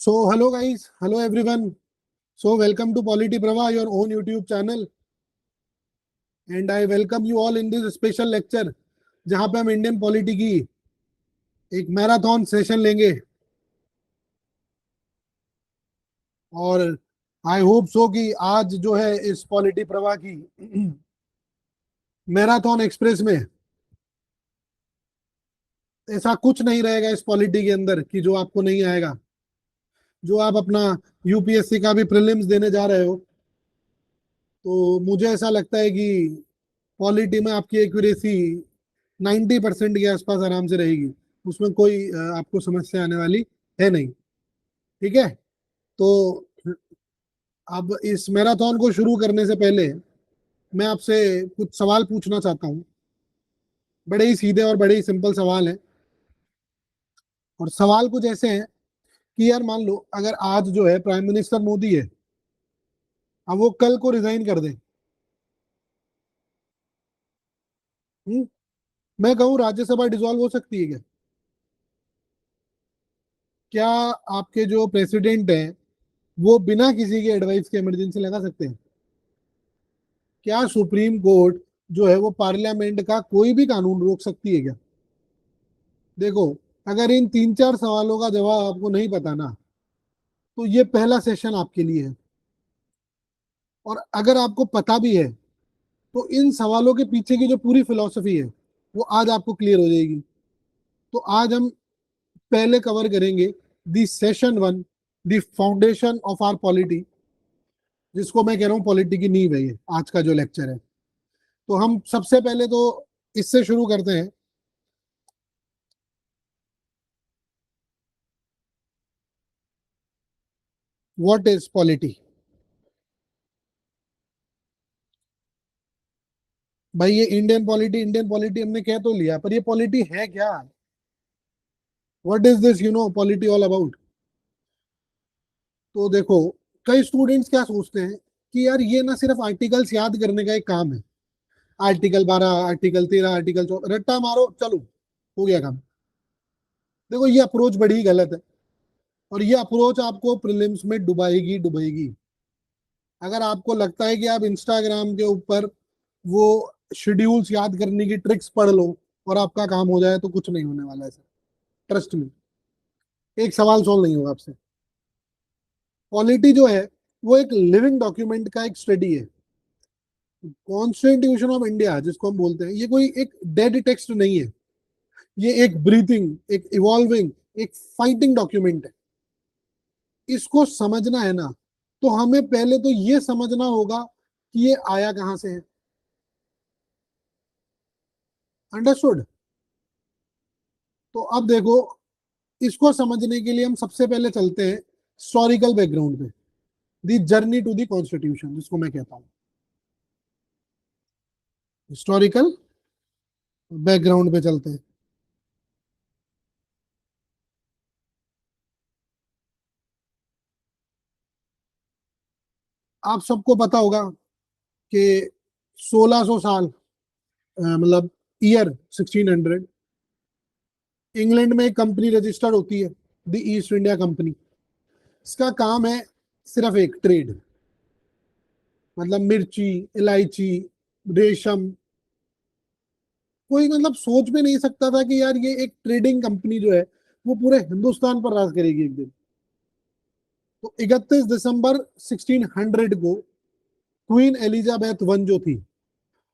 So, hello guys, hello everyone. So, welcome to Polity Prava, your own YouTube channel, and I welcome you all in this special lecture, जहाँ पे हम Indian polity की एक marathon session लेंगे और I hope so कि आज जो है इस पॉलिटी प्रवाह की मैराथन एक्सप्रेस में ऐसा कुछ नहीं रहेगा इस पॉलिटी के अंदर कि जो आपको नहीं आएगा। जो आप अपना यूपीएससी का भी प्रीलिम्स देने जा रहे हो, तो मुझे ऐसा लगता है कि पॉलिटी में आपकी एक्यूरेसी 90% के आसपास आराम से रहेगी। उसमें कोई आपको समस्या आने वाली है नहीं। ठीक है, तो अब इस मैराथन को शुरू करने से पहले मैं आपसे कुछ सवाल पूछना चाहता हूँ। बड़े ही सीधे और बड़े ही सिंपल सवाल हैं, और सवाल कुछ ऐसे हैं कि यार मान लो अगर आज जो है प्राइम मिनिस्टर मोदी है, अब वो कल को रिजाइन कर दे, मैं कहूँ राज्यसभा डिसॉल्व हो सकती है क्या? क्या आपके जो प्रेसिडेंट हैं वो बिना किसी के एडवाइस के इमरजेंसी लगा सकते हैं? क्या सुप्रीम कोर्ट जो है वो पार्लियामेंट का कोई भी कानून रोक सकती है क्या? देखो, अगर इन तीन चार सवालों का जवाब आपको नहीं पता ना, तो ये पहला सेशन आपके लिए है। और अगर आपको पता भी है, तो इन सवालों के पीछे की जो पूरी फिलॉसफी है वो आज आपको क्लियर हो जाएगी। तो आज हम पहले कवर करेंगे the session one, the foundation of our polity, जिसको मैं कह रहा हूँ पॉलिटी की नींव है ये आज का जो लेक्चर है। तो हम सबसे पहले तो इससे शुरू करते हैं। What is polity? भाई ये इंडियन पॉलिटी हमने कह तो लिया, पर ये पॉलिटी है क्या? What is this polity all about? तो देखो, कई स्टूडेंट्स क्या सोचते हैं कि यार ये ना सिर्फ आर्टिकल्स याद करने का एक काम है। आर्टिकल 12, आर्टिकल 13, आर्टिकल 14, रट्टा मारो चलो, हो गया काम। देखो, ये अप्रोच बड़ी ही गलत है, और ये अप्रोच आपको प्रीलिम्स में डुबाएगी डुबाएगी। अगर आपको लगता है कि आप इंस्टाग्राम के ऊपर वो शेड्यूल्स याद करने की ट्रिक्स पढ़ लो और आपका काम हो जाए, तो कुछ नहीं होने वाला है सर। ट्रस्ट में, एक सवाल सॉल्व नहीं होगा आपसे। पॉलिटी जो है वो एक लिविंग डॉक्यूमेंट का एक स्टडी है। कॉन्स्टिट्यूशन ऑफ इंडिया जिसको हम बोलते हैं, ये कोई एक डेड टेक्स्ट नहीं है। ये एक ब्रीथिंग, एक इवॉल्विंग, एक फाइटिंग डॉक्यूमेंट है। इसको समझना है ना, तो हमें पहले तो ये समझना होगा कि ये आया कहां से है। अंडरस्टूड? तो अब देखो, इसको समझने के लिए हम सबसे पहले चलते हैं हिस्टोरिकल बैकग्राउंड पे, दी जर्नी टू दी कॉन्स्टिट्यूशन जिसको मैं कहता हूँ। हिस्टोरिकल बैकग्राउंड पे चलते हैं। आप सबको पता होगा कि 1600 साल, मतलब ईयर 1600, इंग्लैंड में एक कंपनी रजिस्टर्ड होती है, द ईस्ट इंडिया कंपनी। इसका काम है सिर्फ एक ट्रेड, मतलब मिर्ची, इलायची, रेशम। कोई मतलब सोच भी नहीं सकता था कि यार ये एक ट्रेडिंग कंपनी जो है वो पूरे हिंदुस्तान पर राज करेगी एक दिन। तो 31 दिसंबर 1600 को क्वीन एलिजाबेथ वन जो थी,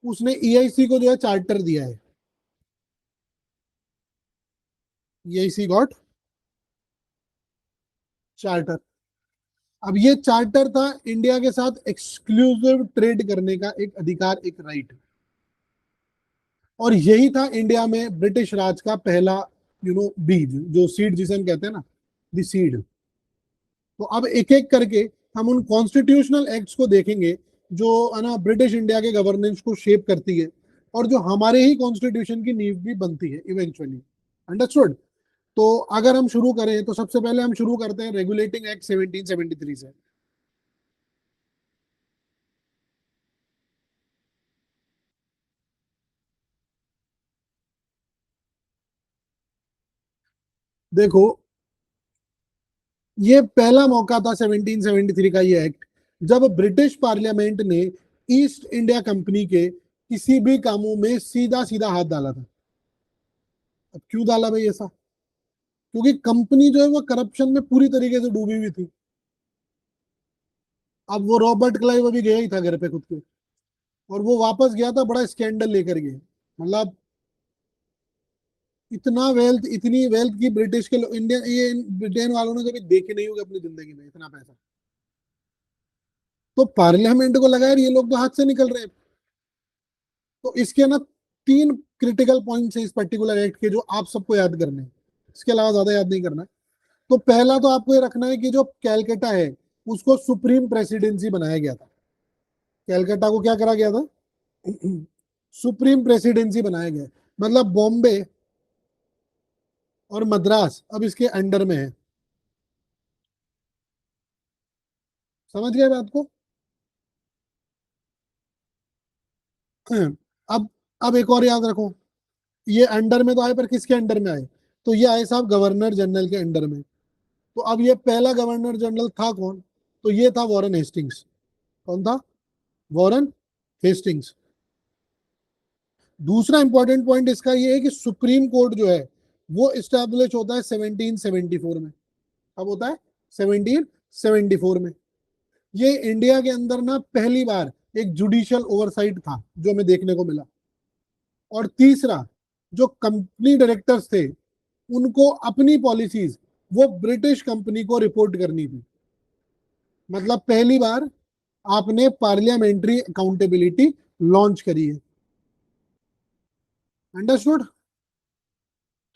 उसने ईआईसी को जो है चार्टर दिया है। EIC got charter. अब ये चार्टर था इंडिया के साथ एक्सक्लूसिव ट्रेड करने का एक अधिकार, एक राइट। और यही था इंडिया में ब्रिटिश राज का पहला बीज, जो सीड जिसे हम कहते हैं ना, दी सीड। तो अब एक एक करके हम उन कॉन्स्टिट्यूशनल एक्ट्स को देखेंगे जो है ना ब्रिटिश इंडिया के गवर्नेंस को शेप करती है, और जो हमारे ही कॉन्स्टिट्यूशन की नींव भी बनती है इवेंचुअली। अंडरस्टूड? तो अगर हम शुरू करें, तो सबसे पहले हम शुरू करते हैं रेगुलेटिंग एक्ट 1773 से। देखो, ये पहला मौका था 1773 का ये एक्ट, जब ब्रिटिश पार्लियामेंट ने ईस्ट इंडिया कंपनी के किसी भी कामों में सीधा सीधा हाथ डाला था। अब क्यों डाला भाई ऐसा? क्योंकि कंपनी जो है वो करप्शन में पूरी तरीके से डूबी हुई थी। अब वो रॉबर्ट क्लाइव अभी गया ही था घर पे खुद के, और वो वापस गया था बड़ा स्कैंडल लेकर के। मतलब इतना वेल्थ, इतनी वेल्थ की ब्रिटिश के इंडियन, ये ब्रिटेन वालों ने कभी देखी नहीं होगी अपनी जिंदगी में इतना पैसा। तो पार्लियामेंट को लगा यार ये लोग तो हाथ से निकल रहे हैं। तो इसके ना तीन क्रिटिकल पॉइंट्स है इस पर्टिकुलर एक्ट के, जो आप सबको याद करने हैं। इसके अलावा ज्यादा याद नहीं करना है। तो पहला तो आपको ये रखना है कि जो कैलकाटा है उसको सुप्रीम प्रेसिडेंसी बनाया गया था। कैलकाटा को क्या करा गया था? सुप्रीम प्रेसिडेंसी बनाया गया। मतलब बॉम्बे और मद्रास अब इसके अंडर में है। समझ गए बात को? अब अब एक और याद रखो, ये अंडर में तो आए पर किसके अंडर में आए? तो ये आए साहब गवर्नर जनरल के अंडर में। तो अब ये पहला गवर्नर जनरल था कौन? तो ये था वॉरेन हेस्टिंग्स। कौन था? Warren Hastings. दूसरा इंपॉर्टेंट पॉइंट इसका ये है कि सुप्रीम कोर्ट जो है वो इस्टेब्लिश होता है 1774 में। अब होता है 1774 में। ये इंडिया के अंदर ना पहली बार एक जुडिशियल ओवरसाइट था जो हमें देखने को मिला। और तीसरा, जो कंपनी डायरेक्टर्स थे उनको अपनी पॉलिसीज वो ब्रिटिश कंपनी को रिपोर्ट करनी थी। मतलब पहली बार आपने पार्लियामेंट्री अकाउंटेबिलिटी लॉन्च करी है। अंडरस्टूड?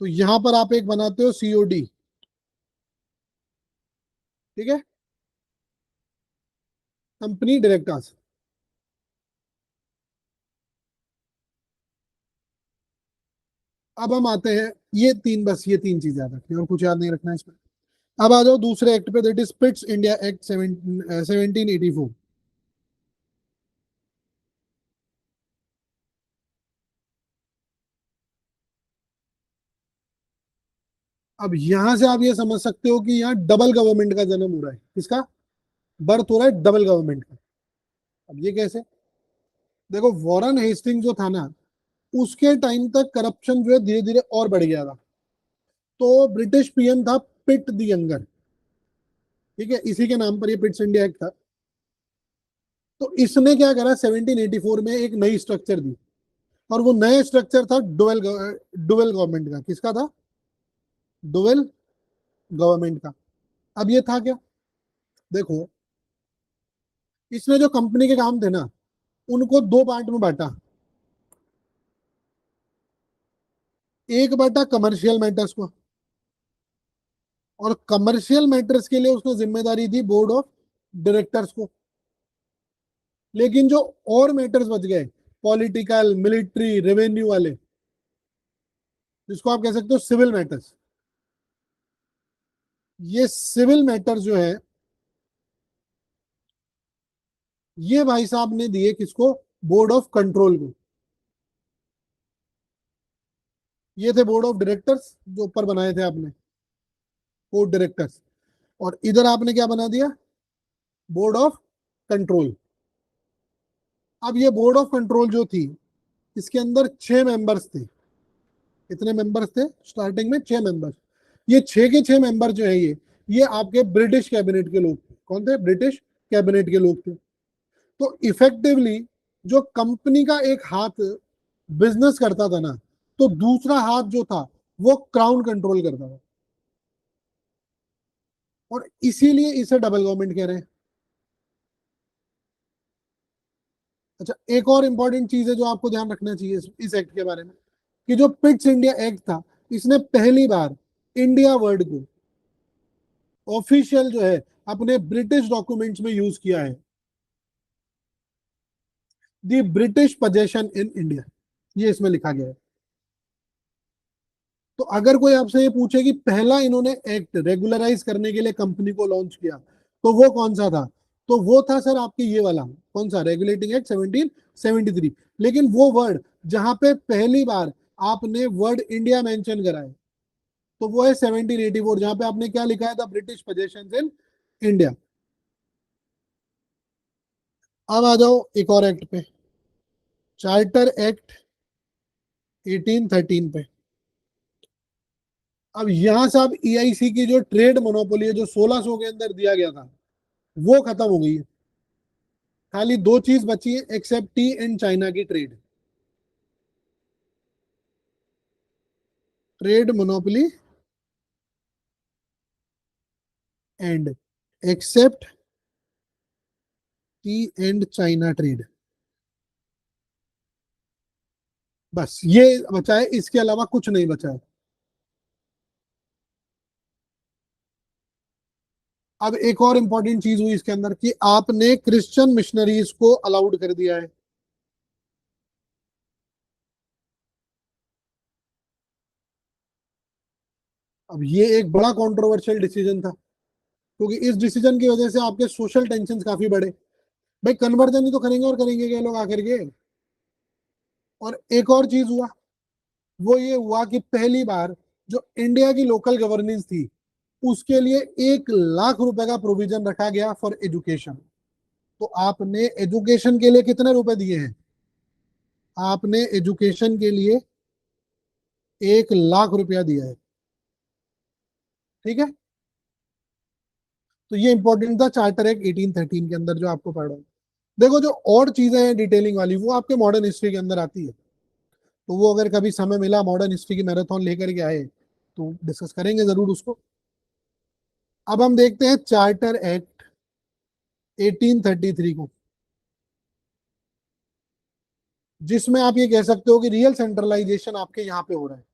तो यहां पर आप एक बनाते हो सीओडी। ठीक है, कंपनी डायरेक्टर्स। अब हम आते हैं, ये तीन, बस ये तीन चीज याद रखनी है और कुछ याद नहीं रखना है इसमें। अब आ जाओ दूसरे एक्ट पे, that is Pitt's India act 1784। अब यहां से आप ये समझ सकते हो कि यहाँ डबल गवर्नमेंट का जन्म हो रहा है। किसका बर्थ हो रहा है? डबल गवर्नमेंट का। अब ये कैसे? देखो वॉरेन हेस्टिंग जो था ना, उसके टाइम तक करप्शन जो है धीरे धीरे और बढ़ गया था। तो ब्रिटिश पीएम था पिट द यंगर। ठीक है, इसी के नाम पर ये पिट्स इंडिया एक्ट था। तो इसने क्या करा, 1784 में एक नई स्ट्रक्चर दी। और वो नया स्ट्रक्चर था डुअल डुअल गवर्नमेंट का। किसका था? डुअल गवर्नमेंट का। अब ये था क्या? देखो, इसने जो कंपनी के काम थे ना उनको दो पार्ट में बांटा। एक बांटा कमर्शियल मैटर्स को, और कमर्शियल मैटर्स के लिए उसने जिम्मेदारी दी बोर्ड ऑफ डायरेक्टर्स को। लेकिन जो और मैटर्स बच गए, पॉलिटिकल, मिलिट्री, रेवेन्यू वाले, जिसको आप कह सकते हो सिविल मैटर्स, ये सिविल मैटर्स जो है ये भाई साहब ने दिए किसको? बोर्ड ऑफ कंट्रोल को। ये थे बोर्ड ऑफ डायरेक्टर्स जो ऊपर बनाए थे आपने, बोर्ड डायरेक्टर्स। और इधर आपने क्या बना दिया? Board of control. अब ये बोर्ड ऑफ कंट्रोल जो थी, इसके अंदर 6 मेंबर्स थे। कितने मेंबर्स थे? स्टार्टिंग में 6 मेंबर्स। ये 6 के 6 मेंबर जो है ये आपके ब्रिटिश कैबिनेट के लोग थे। कौन थे? ब्रिटिश कैबिनेट के लोग थे। तो इफेक्टिवली जो कंपनी का एक हाथ बिजनेस करता था ना, तो दूसरा हाथ जो था वो क्राउन कंट्रोल करता था। और इसीलिए इसे डबल गवर्नमेंट कह रहे हैं। अच्छा, एक और इंपॉर्टेंट चीज है जो आपको ध्यान रखना चाहिए इस एक्ट के बारे में, कि जो पिट्स इंडिया एक्ट था, इसने पहली बार इंडिया वर्ड को ऑफिशियल जो है अपने ब्रिटिश डॉक्यूमेंट्स में यूज किया है। दी ब्रिटिश पोजेशन इन इंडिया, ये इसमें लिखा गया है। तो अगर कोई आपसे ये पूछे कि पहला इन्होंने एक्ट रेगुलराइज करने के लिए कंपनी को लॉन्च किया तो वो कौन सा था, तो वो था सर आपके ये वाला। कौन सा? Regulating act 1773। लेकिन वो वर्ड जहां पे पहली बार आपने वर्ड इंडिया मेंशन करा है, तो वो है 1784, जहां पे आपने क्या लिखा है, the British possessions in India. अब आ जाओ एक और एक्ट पे, चार्टर एक्ट 1813 पे। अब यहां से आप ईआईसी की जो ट्रेड मोनोपोली है, जो 1600 के अंदर दिया गया था, वो खत्म हो गई है। खाली दो चीज बची है, एक्सेप्ट टी एंड चाइना की trade, trade monopoly and except tea and China trade. बस ये बचा है, इसके अलावा कुछ नहीं बचा है। अब एक और इंपॉर्टेंट चीज हुई इसके अंदर कि आपने क्रिश्चियन मिशनरीज को अलाउड कर दिया है। अब ये एक बड़ा कंट्रोवर्शियल डिसीजन था, क्योंकि इस डिसीजन की वजह से आपके सोशल टेंशन काफी बढ़े। भाई कन्वर्जन ही तो करेंगे, और करेंगे क्या लोग आकर के। और एक और चीज हुआ, वो ये हुआ कि पहली बार जो इंडिया की लोकल गवर्नेंस थी, उसके लिए 1 लाख रुपए का प्रोविजन रखा गया फॉर एजुकेशन। तो आपने एजुकेशन के लिए कितने रुपए दिए हैं? आपने एजुकेशन के लिए 1 लाख रुपया दिया है। ठीक है, तो ये इंपॉर्टेंट था चार्टर एक्ट 1813 के अंदर जो आपको पढ़ा है। देखो जो और चीजें हैं डिटेलिंग वाली, वो आपके मॉडर्न हिस्ट्री के अंदर आती है। तो वो अगर कभी समय मिला, मॉडर्न हिस्ट्री की मैराथन लेकर के आए, तो डिस्कस करेंगे जरूर उसको। अब हम देखते हैं चार्टर एक्ट 1833 को, जिसमें आप ये कह सकते हो कि रियल सेंट्रलाइजेशन आपके यहाँ पे हो रहा है।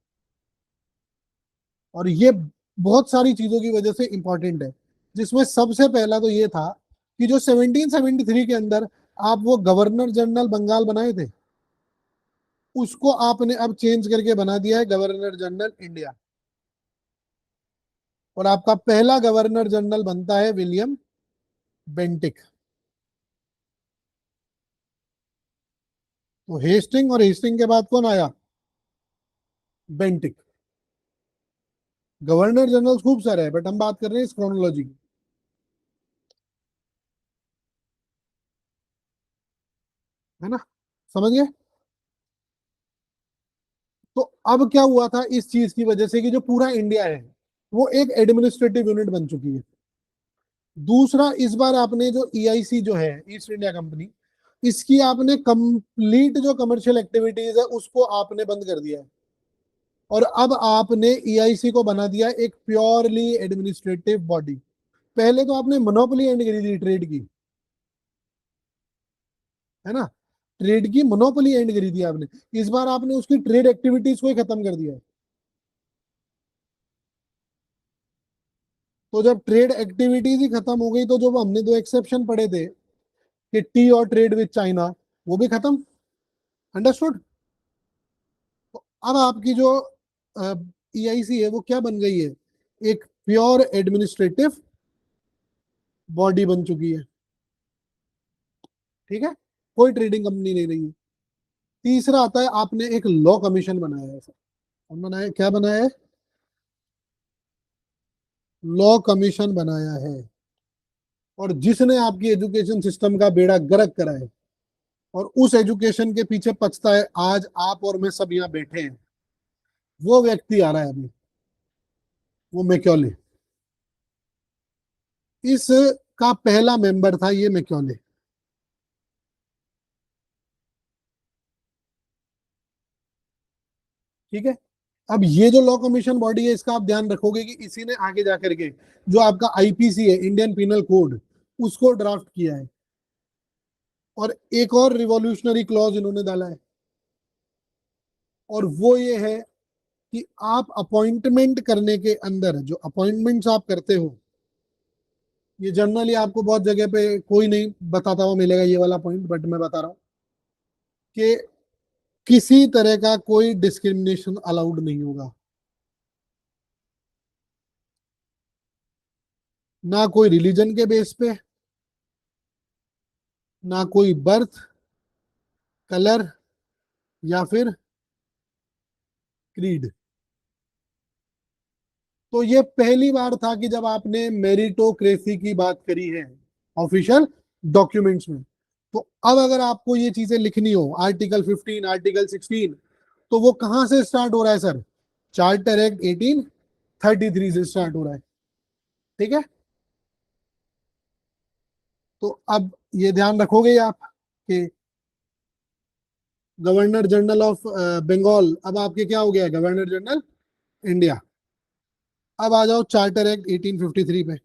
और ये बहुत सारी चीजों की वजह से इंपॉर्टेंट है, जिसमें सबसे पहला तो ये था कि जो 1773 के अंदर आप वो गवर्नर जनरल बंगाल बनाए थे, उसको आपने अब चेंज करके बना दिया है गवर्नर जनरल इंडिया। और आपका पहला गवर्नर जनरल बनता है विलियम बेंटिक। तो हेस्टिंग, और हेस्टिंग के बाद कौन आया? बेंटिक। गवर्नर जनरल खूब सारे हैं, बट हम बात कर रहे हैं इस क्रोनोलॉजी की, है ना? समझ गए? तो अब क्या हुआ था इस चीज की वजह से कि जो पूरा इंडिया है, वो एक एडमिनिस्ट्रेटिव यूनिट बन चुकी है। दूसरा, इस बार आपने जो ईआईसी जो है, ईस्ट इंडिया कंपनी, इसकी आपने कंप्लीट जो कमर्शियल एक्टिविटीज है उसको आपने बंद कर दिया है। और अब आपने ईआईसी को बना दिया एक प्योरली एडमिनिस्ट्रेटिव बॉडी। पहले तो आपने मोनोपोली एंड करी थी ट्रेड की, है ना? ट्रेड की मोनोपोली एंड करी थी आपने। इस बार आपने उसकी ट्रेड एक्टिविटीज को ही खत्म कर दिया है। तो जब ट्रेड एक्टिविटीज ही खत्म हो गई, तो जो हमने दो एक्सेप्शन पढ़े थे कि टी और ट्रेड विद चाइना, वो भी खत्म। अंडरस्टूड? तो अब आपकी जो ईआईसी है वो क्या बन गई है? एक प्योर एडमिनिस्ट्रेटिव बॉडी बन चुकी है। ठीक है, कोई ट्रेडिंग कंपनी नहीं रही है। तीसरा आता है, आपने एक लॉ कमीशन बनाया है सर। कौन बनाया, क्या बनाया है? लॉ कमीशन बनाया है। और जिसने आपकी एजुकेशन सिस्टम का बेड़ा गर्क करा है, और उस एजुकेशन के पीछे पछता है, आज आप और मैं सब यहाँ बैठे हैं, वो व्यक्ति आ रहा है अभी, वो मैक्योले। इस का पहला मेंबर था ये मैक्योले। ठीक है, अब ये जो लॉ कमीशन बॉडी है, इसका आप ध्यान रखोगे कि इसी ने आगे जाकर के जो आपका आईपीसी है, इंडियन पिनल कोड, उसको ड्राफ्ट किया है। और एक और रिवॉल्यूशनरी क्लॉज इन्होंने डाला है, और वो ये है कि आप अपॉइंटमेंट करने के अंदर, जो अपॉइंटमेंट्स आप करते हो, ये जनरली आपको बहुत जगह पे कोई नहीं बताता हुआ मिलेगा ये वाला पॉइंट, बट मैं बता रहा हूँ कि किसी तरह का कोई डिस्क्रिमिनेशन अलाउड नहीं होगा। ना कोई रिलीजन के बेस पे, ना कोई बर्थ, कलर, या फिर क्रीड। तो ये पहली बार था कि जब आपने मेरिटोक्रेसी की बात करी है ऑफिशियल डॉक्यूमेंट्स में। तो अब अगर आपको ये चीजें लिखनी हो, आर्टिकल 15, आर्टिकल 16, तो वो कहां से स्टार्ट हो रहा है सर? चार्टर एक्ट 1833 से स्टार्ट हो रहा है। ठीक है, तो अब ये ध्यान रखोगे आप कि गवर्नर जनरल ऑफ बंगाल अब आपके क्या हो गया है? Governor general India. अब आ जाओ चार्टर एक्ट 1853 पे।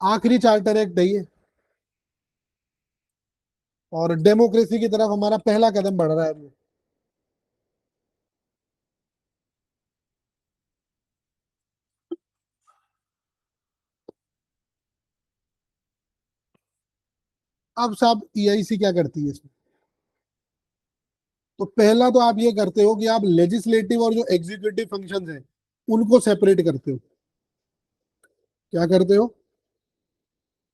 आखिरी चार्टर एक्ट है ये, और डेमोक्रेसी की तरफ हमारा पहला कदम बढ़ रहा है अभी। अब साहब ईआईसी क्या करती है इसमें? तो पहला तो आप ये करते हो कि आप लेजिस्लेटिव और जो एग्जीक्यूटिव फंक्शंस हैं उनको सेपरेट करते हो। क्या करते हो?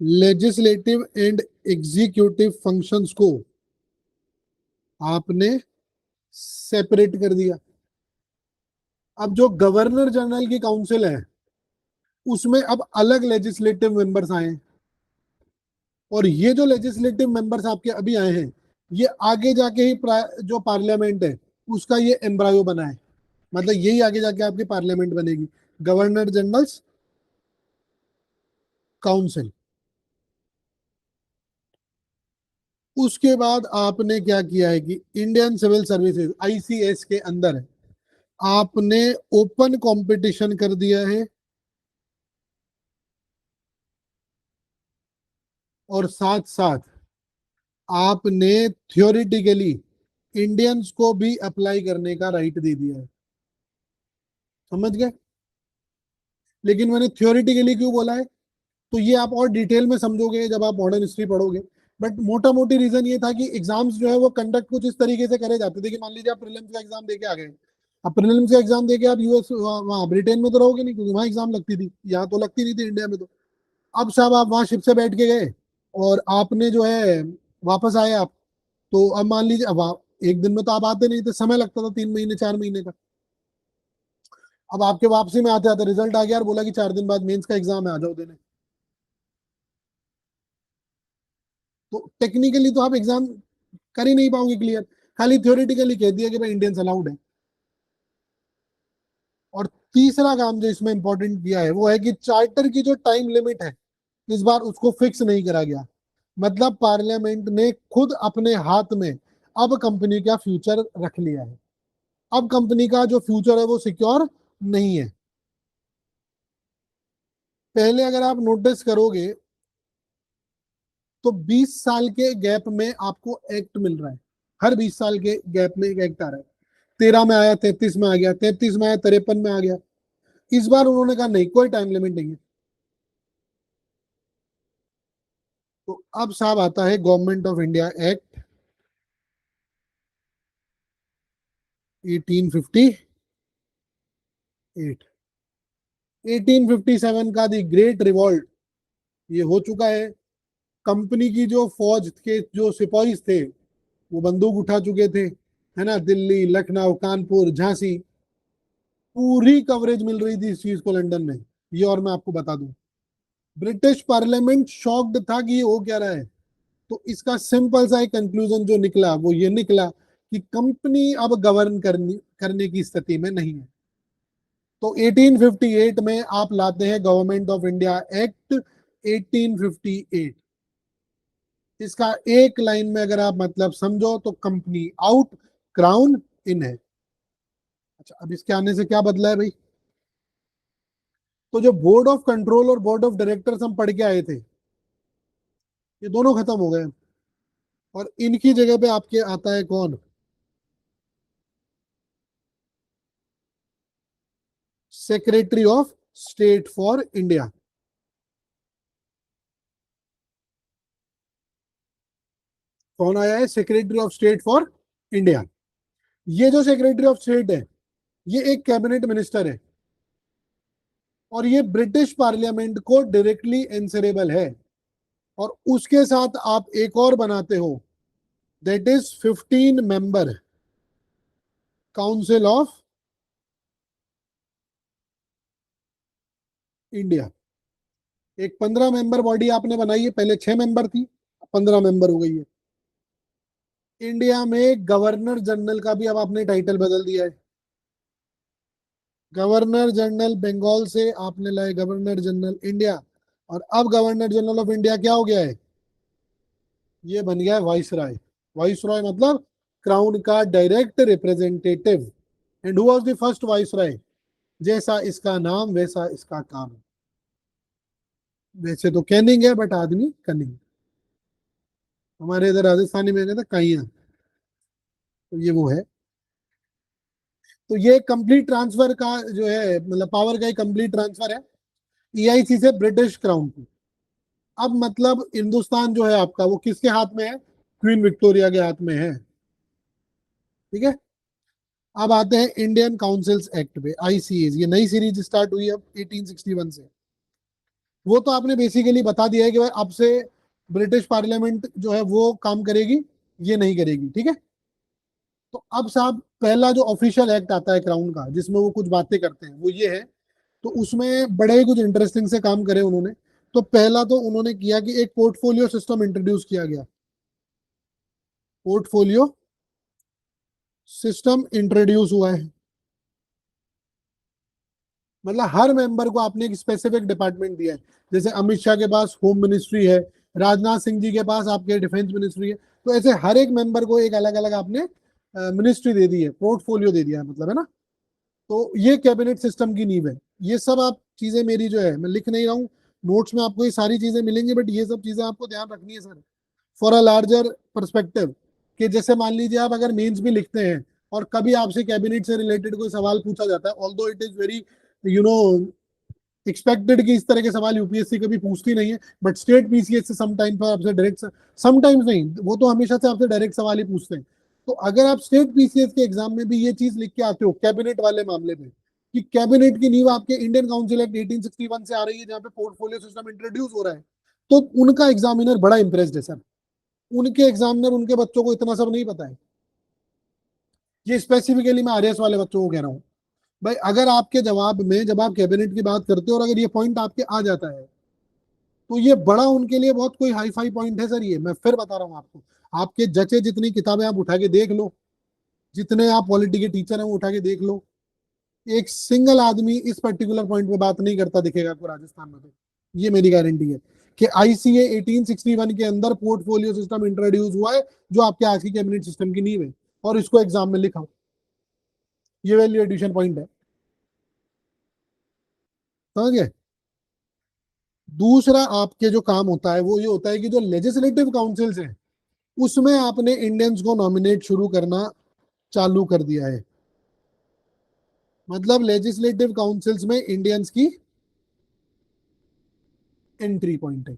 लेजिस्लेटिव एंड एग्जीक्यूटिव फंक्शंस को आपने सेपरेट कर दिया। अब जो गवर्नर जनरल की काउंसिल है उसमें अब अलग लेजिस्लेटिव मेंबर्स आए हैं, और ये जो लेजिस्लेटिव मेंबर्स आपके अभी आए हैं ये आगे जाके ही जो पार्लियामेंट है उसका ये एम्ब्रायो बना है। मतलब यही आगे जाके आपकी पार्लियामेंट बनेगी, गवर्नर जनरल्स काउंसिल। उसके बाद आपने क्या किया है कि इंडियन सिविल सर्विसेज आईसीएस के अंदर आपने ओपन कंपटीशन कर दिया है, और साथ साथ आपने थियोरिटिकली इंडियंस को भी अप्लाई करने का राइट दे दिया है। समझ गए? लेकिन मैंने थियोरिटिकली क्यों बोला है, तो ये आप और डिटेल में समझोगे जब आप मॉडर्न हिस्ट्री पढ़ोगे। बट मोटा मोटी रीजन ये था कि एग्जाम्स जो है वो कंडक्ट कुछ इस तरीके से करे जाते थे कि मान लीजिए आप प्रीलिम्स का एग्जाम देके आ गए। अब प्रीलिम्स का एग्जाम देके आप यूएस वहाँ ब्रिटेन में तो रहोगे नहीं, क्योंकि वहाँ एग्जाम लगती थी, यहाँ तो लगती नहीं थी इंडिया में। तो अब साहब आप वहाँ शिप से बैठ के गए और आपने जो है वापस आए आप, तो अब मान लीजिए अब एक दिन में तो आप आते नहीं थे, समय लगता था 3 महीने 4 महीने का। अब आपके वापसी में आते आते रिजल्ट आ गया और बोला कि 4 दिन बाद मेंस का एग्जाम है, आ जाओ देने। तो टेक्निकली तो आप एग्जाम कर ही नहीं पाओगे क्लियर, खाली थ्योरेटिकली कह दिया कि भाई इंडियंस अलाउड है। और तीसरा काम जो इसमें इंपॉर्टेंट किया है वो है कि चार्टर की जो टाइम लिमिट है इस बार उसको फिक्स नहीं करा गया। मतलब पार्लियामेंट ने खुद अपने हाथ में अब कंपनी का फ्यूचर रख लिया है। अब कंपनी का जो फ्यूचर है वो सिक्योर नहीं है। पहले अगर आप नोटिस करोगे तो 20 साल के गैप में आपको एक्ट मिल रहा है। हर 20 साल के गैप में एक एक्ट आ रहा है। 13 में आया, 33 में आ गया, 33 में आया, 53 में आ गया। इस बार उन्होंने कहा नहीं, कोई टाइम लिमिट नहीं है। तो अब साहब आता है गवर्नमेंट ऑफ इंडिया एक्ट 1858। 1857 का दी ग्रेट रिवॉल्ट ये हो चुका है। कंपनी की जो फौज के जो सिपाही थे वो बंदूक उठा चुके थे, है ना। दिल्ली, लखनऊ, कानपुर, झांसी, पूरी कवरेज मिल रही थी इस चीज को लंदन में। ये और मैं आपको बता दूं, ब्रिटिश पार्लियामेंट शॉक्ड था कि ये हो क्या रहा है। तो इसका सिंपल सा एक कंक्लूजन जो निकला वो ये निकला कि कंपनी अब गवर्न करने की स्थिति में नहीं है। तो 1858 में आप लाते हैं गवर्नमेंट ऑफ इंडिया एक्ट 1858। इसका एक लाइन में अगर आप मतलब समझो तो कंपनी आउट, क्राउन इन है। अच्छा, अब इसके आने से क्या बदला है भाई? तो जो बोर्ड ऑफ कंट्रोल और बोर्ड ऑफ डायरेक्टर्स हम पढ़ के आए थे ये दोनों खत्म हो गए, और इनकी जगह पे आपके आता है कौन? Secretary of state for India. कौन आया है? Secretary of state for India. ये जो सेक्रेटरी ऑफ स्टेट है ये एक कैबिनेट मिनिस्टर है, और ये ब्रिटिश पार्लियामेंट को डायरेक्टली एंसरेबल है। और उसके साथ आप एक और बनाते हो that is 15 member council of India. एक 15 मेंबर बॉडी आपने बनाई है, पहले 6 मेंबर थी, 15 मेंबर हो गई है। इंडिया में गवर्नर जनरल का भी अब आपने टाइटल बदल दिया है। गवर्नर जनरल बंगाल से आपने लाए गवर्नर जनरल इंडिया, और अब गवर्नर जनरल ऑफ इंडिया क्या हो गया है? ये बन गया है वाइस रॉय। वाइस रॉय मतलब क्राउन का direct representative. And who was the first vice Roy? जैसा इसका नाम वैसा इसका काम। वैसे तो कैनिंग है, बट आदमी कनिंग। हमारे इधर राजस्थानी में कहते काइया, तो ये वो है। तो ये कंप्लीट ट्रांसफर का जो है, मतलब पावर का ही कंप्लीट ट्रांसफर है ईआईसी से ब्रिटिश क्राउन को। अब मतलब हिंदुस्तान जो है आपका, वो किसके हाथ में है? क्वीन विक्टोरिया के हाथ में है। ठीक है। अब आते हैं इंडियन काउंसिल्स एक्ट पे, आईसीएस। ये नई सीरीज स्टार्ट हुई है अब 1861 से। वो तो आपने बेसिकली बता दिया है कि भाई अब से ब्रिटिश पार्लियामेंट जो है वो काम करेगी, ये नहीं करेगी। ठीक है। तो अब साहब पहला जो ऑफिशियल एक्ट आता है क्राउन का, जिसमें वो कुछ बातें करते हैं, वो ये है। तो उसमें बड़े ही कुछ इंटरेस्टिंग से काम करे उन्होंने। तो पहला तो उन्होंने किया कि एक पोर्टफोलियो सिस्टम इंट्रोड्यूस किया गया। पोर्टफोलियो सिस्टम इंट्रोड्यूस हुआ है। मतलब हर मेंबर को आपने एक स्पेसिफिक डिपार्टमेंट दिया है। जैसे अमित शाह के पास होम मिनिस्ट्री है, राजनाथ सिंह जी के पास आपके डिफेंस मिनिस्ट्री है। तो ऐसे हर एक मेंबर को एक अलग अलग आपने मिनिस्ट्री दे दी है, पोर्टफोलियो दे दिया है, मतलब है ना। तो ये कैबिनेट सिस्टम की नींव है। ये सब आप चीजें मेरी जो है मैं लिख नहीं रहा हूँ, नोट्स में आपको ये सारी चीजें मिलेंगी, बट ये सब चीजें आपको ध्यान रखनी है sir, for a larger perspective. कि जैसे मान लीजिए आप अगर मेंस भी लिखते हैं और कभी आपसे कैबिनेट से रिलेटेड कोई सवाल पूछा जाता है, although it is very you know expected कि इस तरह के सवाल यूपीएससी कभी पूछती नहीं है, बट स्टेट पीसीएस से समटाइम पर आपसे डायरेक्ट, समटाइम्स नहीं, वो तो हमेशा से आपसे डायरेक्ट सवाल ही पूछते हैं। तो अगर आप स्टेट पीसीएस के एग्जाम में भी ये चीज लिख के आते हो कैबिनेट वाले मामले में, कि कैबिनेट की नींव आपके इंडियन काउंसिल एक्ट 1861 से आ रही है, जहां पे पोर्टफोलियो सिस्टम इंट्रोड्यूस हो रहा है, तो उनका एग्जामिनर बड़ा इंप्रेस्ड है सर। उनके एग्जामिनर उनके बच्चों को इतना सब नहीं पता है। ये स्पेसिफिकली मैं आरएस वाले बच्चों को कह रहा हूँ। भाई अगर आपके जवाब में जब आप कैबिनेट की बात करते हो और अगर ये पॉइंट आपके आ जाता है, तो ये बड़ा उनके लिए बहुत कोई हाई फाई पॉइंट है सर। ये मैं फिर बता रहा हूँ आपको। आपके जचे जितनी किताबें आप उठा के देख लो, जितने आप पॉलिटी के टीचर हैं वो उठा के देख लो, एक सिंगल आदमी इस पर्टिकुलर पॉइंट पे बात नहीं करता दिखेगा आपको राजस्थान में। तो ये मेरी गारंटी है कि आईसीए 1861 के अंदर पोर्टफोलियो सिस्टम इंट्रोड्यूस हुआ है, जो आपके आज की कैबिनेट सिस्टम की नींव है, और इसको एग्जाम में लिखा। ये वैल्यू एडिशन पॉइंट है, समझ गए। दूसरा आपके जो काम होता है वो ये होता है कि जो लेजिस्लेटिव काउंसिल्स हैं, उसमें आपने इंडियंस को नॉमिनेट शुरू करना चालू कर दिया है। मतलब लेजिस्लेटिव काउंसिल्स में इंडियंस की एंट्री पॉइंट है।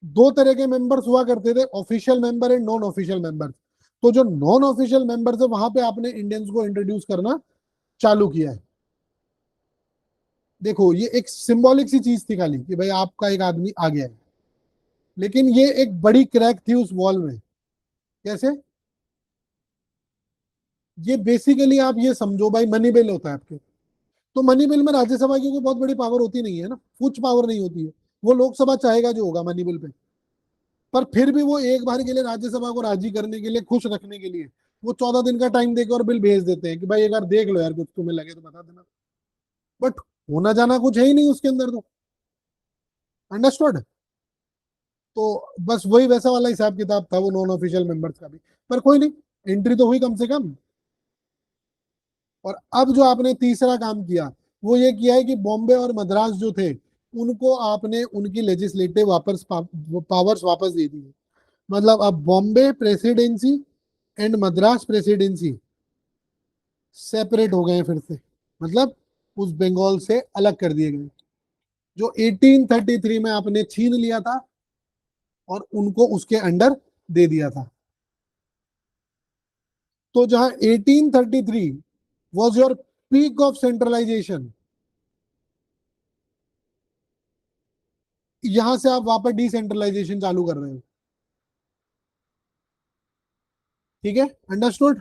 दो तरह के मेंबर्स हुआ करते थे, official member and non official member. तो जो नॉन ऑफिशियल मेंबर्स है, वहां पे आपने इंडियंस को इंट्रोड्यूस करना चालू किया है। देखो ये एक सिंबॉलिक सी चीज थी खाली, कि भाई आपका एक आदमी आ गया है, लेकिन ये एक बड़ी क्रैक थी उस वॉल में। कैसे? ये बेसिकली आप ये समझो भाई, मनी बिल होता है आपके। तो मनी बिल में राज्यसभा की कोई बहुत बड़ी पावर होती नहीं है ना, कुछ पावर नहीं होती है। वो लोकसभा चाहेगा जो होगा मनी बिल पे। पर फिर भी वो एक बार के लिए राज्यसभा को राजी करने के लिए, खुश रखने के लिए, वो 14 दिन का टाइम देकर और बिल भेज देते हैं कि भाई एक बार देख लो यार, कुछ तुम्हें लगे तो बता देना। बट होना जाना कुछ है ही नहीं उसके अंदर तो। अंडरस्टूड। तो बस वही वैसा वाला हिसाब किताब था वो नॉन ऑफिशियल मेंबर्स का भी। पर कोई नहीं, एंट्री तो हुई कम से कम। और अब जो आपने तीसरा काम किया, वो ये किया है कि बॉम्बे और मद्रास जो थे, उनको आपने उनकी लेजिस्लेटिव पावर्स वापस दे दी है। मतलब अब Bombay presidency and Madras presidency separate हो गए हैं फिर से। मतलब उस बंगाल से अलग कर दिए गए, जो 1833 में आपने छीन लिया था और उनको उसके अंडर दे दिया था। तो जहां 1833 was your peak of centralisation, यहां से आप वापस डिसेंट्रलाइजेशन चालू कर रहे हो। ठीक है, अंडरस्टूड।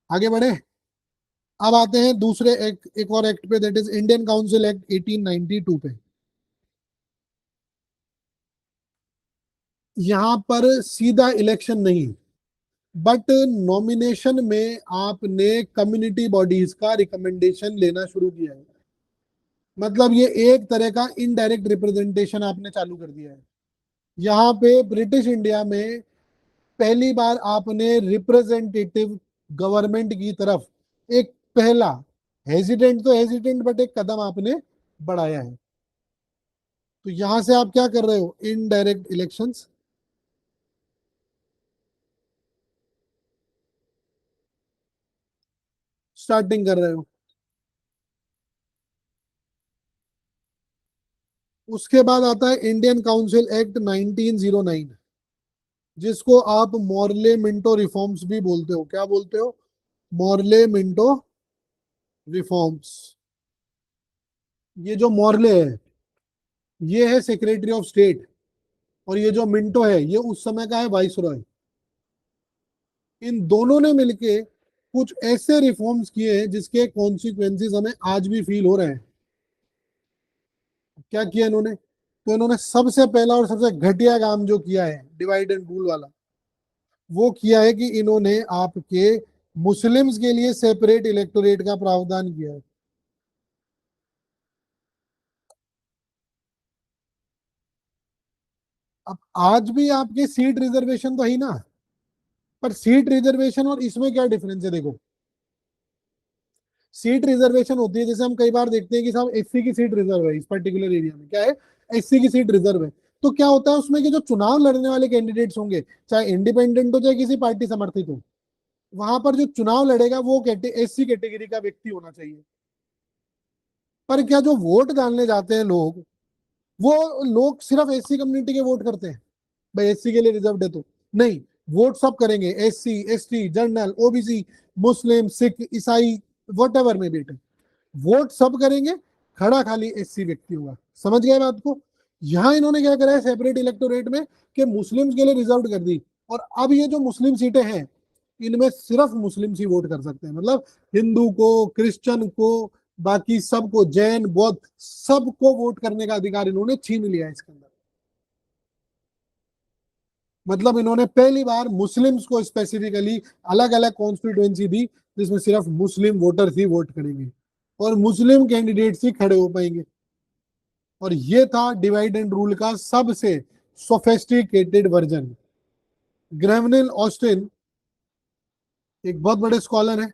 आगे बढ़े। अब आते हैं दूसरे एक और एक्ट पे, that is Indian council act 1892 पे। यहां पर सीधा इलेक्शन नहीं, बट नॉमिनेशन में आपने कम्युनिटी बॉडीज का रिकमेंडेशन लेना शुरू किया है। मतलब ये एक तरह का इनडायरेक्ट रिप्रेजेंटेशन आपने चालू कर दिया है। यहाँ पे ब्रिटिश इंडिया में पहली बार आपने रिप्रेजेंटेटिव गवर्नमेंट की तरफ एक पहला, हेजिडेंट तो हेजिडेंट, बट एक कदम आपने बढ़ाया है। तो यहां से आप क्या कर रहे हो, इनडायरेक्ट इलेक्शंस स्टार्टिंग कर रहे हो। उसके बाद आता है इंडियन काउंसिल एक्ट 1909, जिसको आप मॉर्ले मिंटो रिफॉर्म्स भी बोलते हो। क्या बोलते हो? Morley Minto reforms. ये जो मॉर्ले है, ये है सेक्रेटरी ऑफ स्टेट, और ये जो मिंटो है, ये उस समय का है वाइसरॉय। इन दोनों ने मिलके कुछ ऐसे रिफॉर्म्स किए हैं जिसके कॉन्सिक्वेंसेस हमें आज भी फील हो रहे हैं। क्या किया इन्होंने? तो इन्होंने सबसे पहला और सबसे घटिया काम जो किया है, डिवाइड एंड रूल वाला, वो किया है कि इन्होंने आपके मुस्लिम्स के लिए सेपरेट इलेक्टोरेट का प्रावधान किया है। अब आज भी आपके सीट रिजर्वेशन तो है ही ना, पर सीट रिजर्वेशन और इसमें क्या डिफरेंस है? देखो, सीट रिजर्वेशन होती है, जैसे हम कई बार देखते हैं कि साहब एससी की सीट रिजर्व है, इस पर्टिकुलर एरिया में क्या है, एससी की सीट रिजर्व है। तो क्या होता है उसमें कि जो चुनाव लड़ने वाले कैंडिडेट्स होंगे, चाहे इंडिपेंडेंट हो चाहे किसी पार्टी समर्थित हो, वहां पर जो चुनाव लड़ेगा वो एससी कैटेगरी का व्यक्ति होना चाहिए। पर क्या जो वोट डालने जाते हैं लोग, वो लोग सिर्फ एससी कम्युनिटी के वोट करते हैं? भाई एससी के लिए रिजर्व है तो नहीं, वोट सब करेंगे, एससी एसटी जनरल ओबीसी मुस्लिम सिख ईसाई वट एवर में बेटे, वोट सब करेंगे, खड़ा खाली एससी व्यक्ति होगा। समझ गए बात को? यहां इन्होंने क्या करा है सेपरेट इलेक्टोरेट में, कि मुस्लिम्स के लिए रिजर्व कर दी। और अब ये जो मुस्लिम सीटें हैं, इनमें सिर्फ मुस्लिम ही वोट कर सकते हैं। मतलब हिंदू को, क्रिश्चियन को, बाकी सबको, जैन बौद्ध सबको वोट करने का अधिकार इन्होंने छीन लिया है इसके अंदर। मतलब इन्होंने पहली बार मुस्लिम्स को स्पेसिफिकली अलग अलग कॉन्स्टिट्यूएंसी दी, जिसमें सिर्फ मुस्लिम वोटर्स ही वोट करेंगे और मुस्लिम कैंडिडेट्स ही खड़े हो पाएंगे। और ये था डिवाइड एंड रूल का सबसे सोफेस्टिकेटेड वर्जन। ग्रेवनिल ऑस्टिन एक बहुत बड़े स्कॉलर है,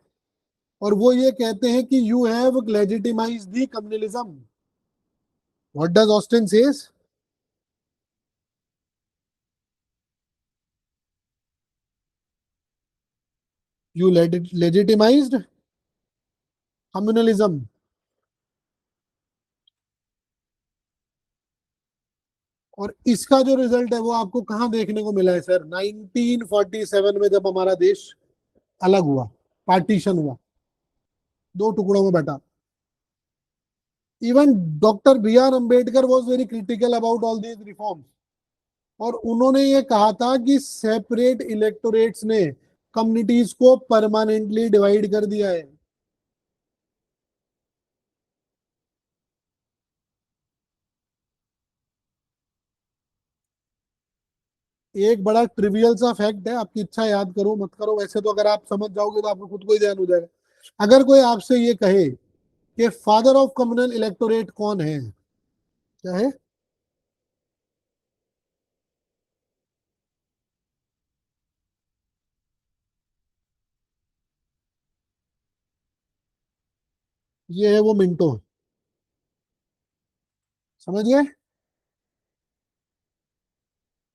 और वो ये कहते हैं कि you have legitimize the communalism. What does Austin says? You legitimized communalism. और इसका जो रिजल्ट है वो आपको कहां देखने को मिला है सर? 1947 में जब हमारा देश अलग हुआ, पार्टीशन हुआ, दो टुकड़ों में बटा। Even doctor B R Ambedkar was very critical about all these reforms, और उन्होंने ये कहा था कि सेपरेट इलेक्टोरेट्स ने कम्युनिटीज को परमानेंटली डिवाइड कर दिया है। एक बड़ा ट्रिवियल सा फैक्ट है, आपकी इच्छा, याद करो मत करो, वैसे तो अगर आप समझ जाओगे तो आपको खुद को ही ध्यान हो जाएगा। अगर कोई आपसे ये कहे कि फादर ऑफ कम्युनल इलेक्टोरेट कौन है, क्या है? ये है वो मिंटो। समझ गए?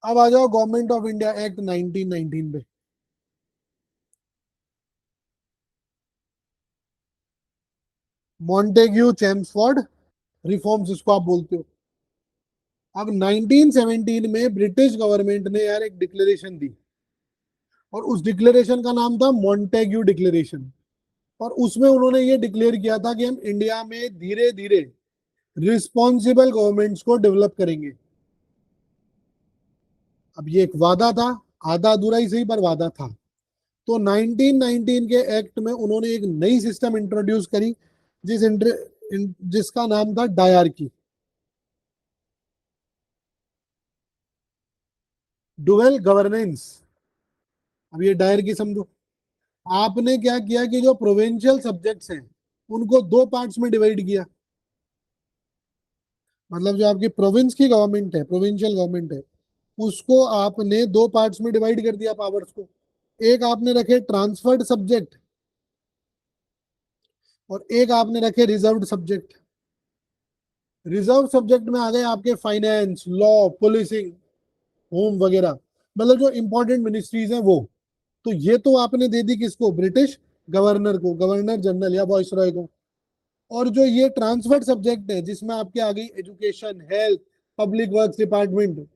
अब आ जाओ गवर्नमेंट ऑफ इंडिया एक्ट 1919 पे। मॉन्टेग्यू चेम्सफोर्ड रिफॉर्म्स इसको आप बोलते हो। अब 1917 में ब्रिटिश गवर्नमेंट ने यार एक डिक्लेरेशन दी, और उस डिक्लेरेशन का नाम था मॉन्टेग्यू डिक्लेरेशन। और उसमें उन्होंने ये डिक्लेयर किया था कि हम इंडिया में धीरे धीरे रिस्पॉन्सिबल गवर्नमेंट्स को डेवलप करेंगे। अब ये एक वादा था, आधा अधूरा ही सही पर वादा था। तो 1919 के एक्ट में उन्होंने एक नई सिस्टम इंट्रोड्यूस करी, जिसका नाम था डायरकी, डुअल गवर्नेंस। अब ये डायरकी समझो। आपने क्या किया कि जो प्रोविंशियल सब्जेक्ट्स हैं उनको दो पार्ट्स में डिवाइड किया। मतलब जो आपकी प्रोविंस की गवर्नमेंट है, प्रोविंशियल गवर्नमेंट है, उसको आपने दो पार्ट्स में डिवाइड कर दिया पावर्स को। एक आपने रखे ट्रांसफर्ड सब्जेक्ट और एक आपने रखे रिजर्व्ड सब्जेक्ट। रिजर्व सब्जेक्ट में आ गए आपके फाइनेंस, लॉ, पुलिसिंग, होम वगैरह, मतलब जो इंपॉर्टेंट मिनिस्ट्रीज हैं वो। तो ये तो आपने दे दी किसको? ब्रिटिश गवर्नर को, गवर्नर जनरल या वॉइसरॉय को। और जो ये ट्रांसफर्ड सब्जेक्ट है जिसमें आपके आ गई education, health, public works department,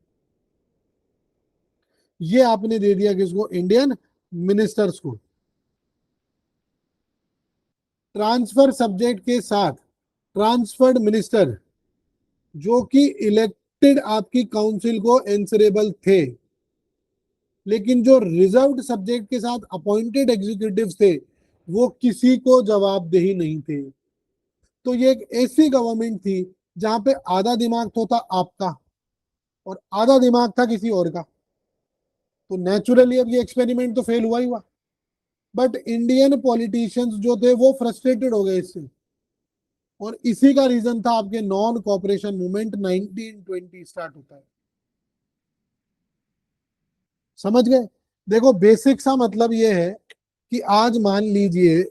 ये आपने दे दिया किसको? इंडियन मिनिस्टर्स को। ट्रांसफर सब्जेक्ट के साथ ट्रांसफर्ड मिनिस्टर, जो कि इलेक्टेड आपकी काउंसिल को एंसरेबल थे, लेकिन जो रिजर्व्ड सब्जेक्ट के साथ अपॉइंटेड एग्जीक्यूटिव थे वो किसी को जवाबदेही नहीं थे। तो ये एक ऐसी गवर्नमेंट थी जहां पे आधा दिमाग तो था आपका और आधा दिमाग था किसी और का। तो नेचुरली अब ये एक्सपेरिमेंट तो फेल हुआ ही हुआ। बट इंडियन पॉलिटिशियंस जो थे वो फ्रस्ट्रेटेड हो गए इससे, और इसी का रीजन था आपके नॉन कॉपरेशन मूवमेंट 1920 स्टार्ट होता है। समझ गए? देखो बेसिक सा मतलब ये है कि आज मान लीजिए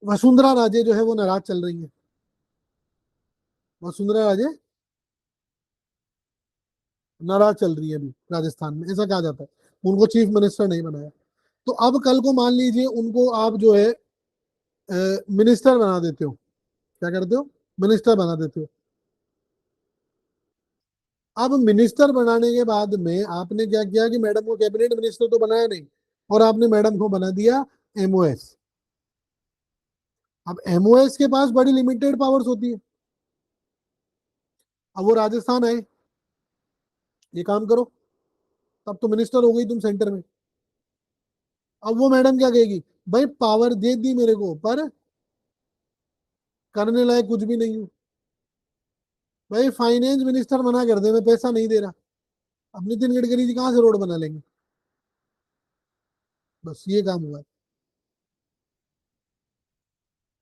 वसुंधरा राजे जो है वो नाराज चल रही है। वसुंधरा राजे नाराज चल रही है अभी राजस्थान में, ऐसा कहा जाता है। उनको चीफ मिनिस्टर नहीं बनाया। तो अब कल को मान लीजिए उनको आप जो है मिनिस्टर बना देते हो। क्या करते हो? मिनिस्टर बना देते हो। अब मिनिस्टर बनाने के बाद में आपने क्या किया कि मैडम को कैबिनेट मिनिस्टर तो बनाया नहीं, और आपने मैडम को बना दिया एमओएस। अब एमओएस के पास बड़ी लिमिटेड पावर्स होती है। अब वो राजस्थान आए, ये काम करो, तब तो मिनिस्टर हो गई तुम सेंटर में। अब वो मैडम क्या कहेगी? भाई पावर दे दी मेरे को, पर करने लायक कुछ भी नहीं हूँ। भाई फाइनेंस मिनिस्टर मना कर दे, मैं पैसा नहीं दे रहा। अब नितिन गडकरी जी कहाँ से रोड बना लेंगे? बस ये काम हुआ है।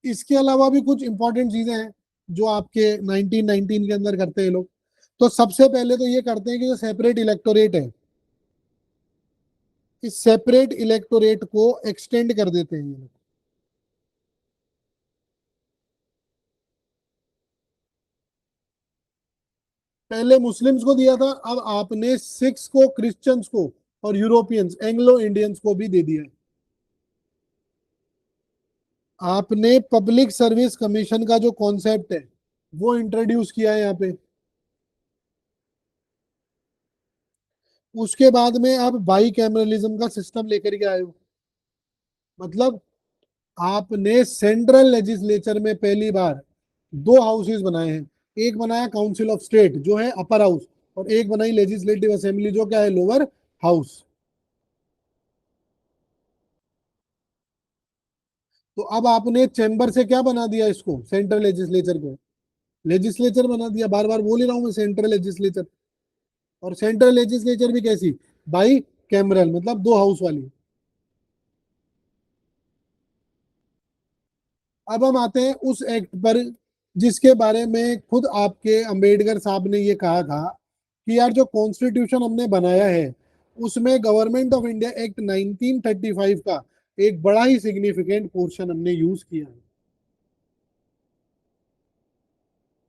इसके अलावा भी कुछ इंपॉर्टेंट चीजें हैं जो आपके 1919 के अंदर करते हैं लोग। तो सबसे पहले तो ये करते हैं कि जो सेपरेट इलेक्टोरेट है, इस सेपरेट इलेक्टोरेट को एक्सटेंड कर देते हैं ये लोग। पहले मुस्लिम्स को दिया था, अब आपने सिख्स को, क्रिश्चियंस को और यूरोपियंस, एंग्लो इंडियंस को भी दे दिया है। आपने पब्लिक सर्विस कमीशन का जो कॉन्सेप्ट है वो इंट्रोड्यूस किया है यहाँ पे। उसके बाद में आप बाई कैमरलिज्म का सिस्टम लेकर के आए हो। मतलब आपने सेंट्रल लेजिस्लेचर में पहली बार दो हाउसेस बनाए हैं। एक बनाया काउंसिल ऑफ स्टेट जो है अपर हाउस, और एक बनाई लेजिस्लेटिव असेंबली जो क्या है लोअर हाउस। तो अब आपने चैम्बर से क्या बना दिया इसको? सेंट्रल लेजिस्लेचर को लेजिस्लेचर बना दिया। बार बार बोल ही रहा हूं मैं, सेंट्रल लेजिस्लेचर। और सेंट्रल लेजिस्लेचर भी कैसी? बाई कैमरल, मतलब दो हाउस वाली। अब हम आते हैं उस एक्ट पर जिसके बारे में खुद आपके अंबेडकर साहब ने ये कहा था कि यार जो कॉन्स्टिट्यूशन हमने बनाया है उसमें गवर्नमेंट ऑफ इंडिया एक्ट 1935 का एक बड़ा ही सिग्निफिकेंट पोर्शन हमने यूज किया है।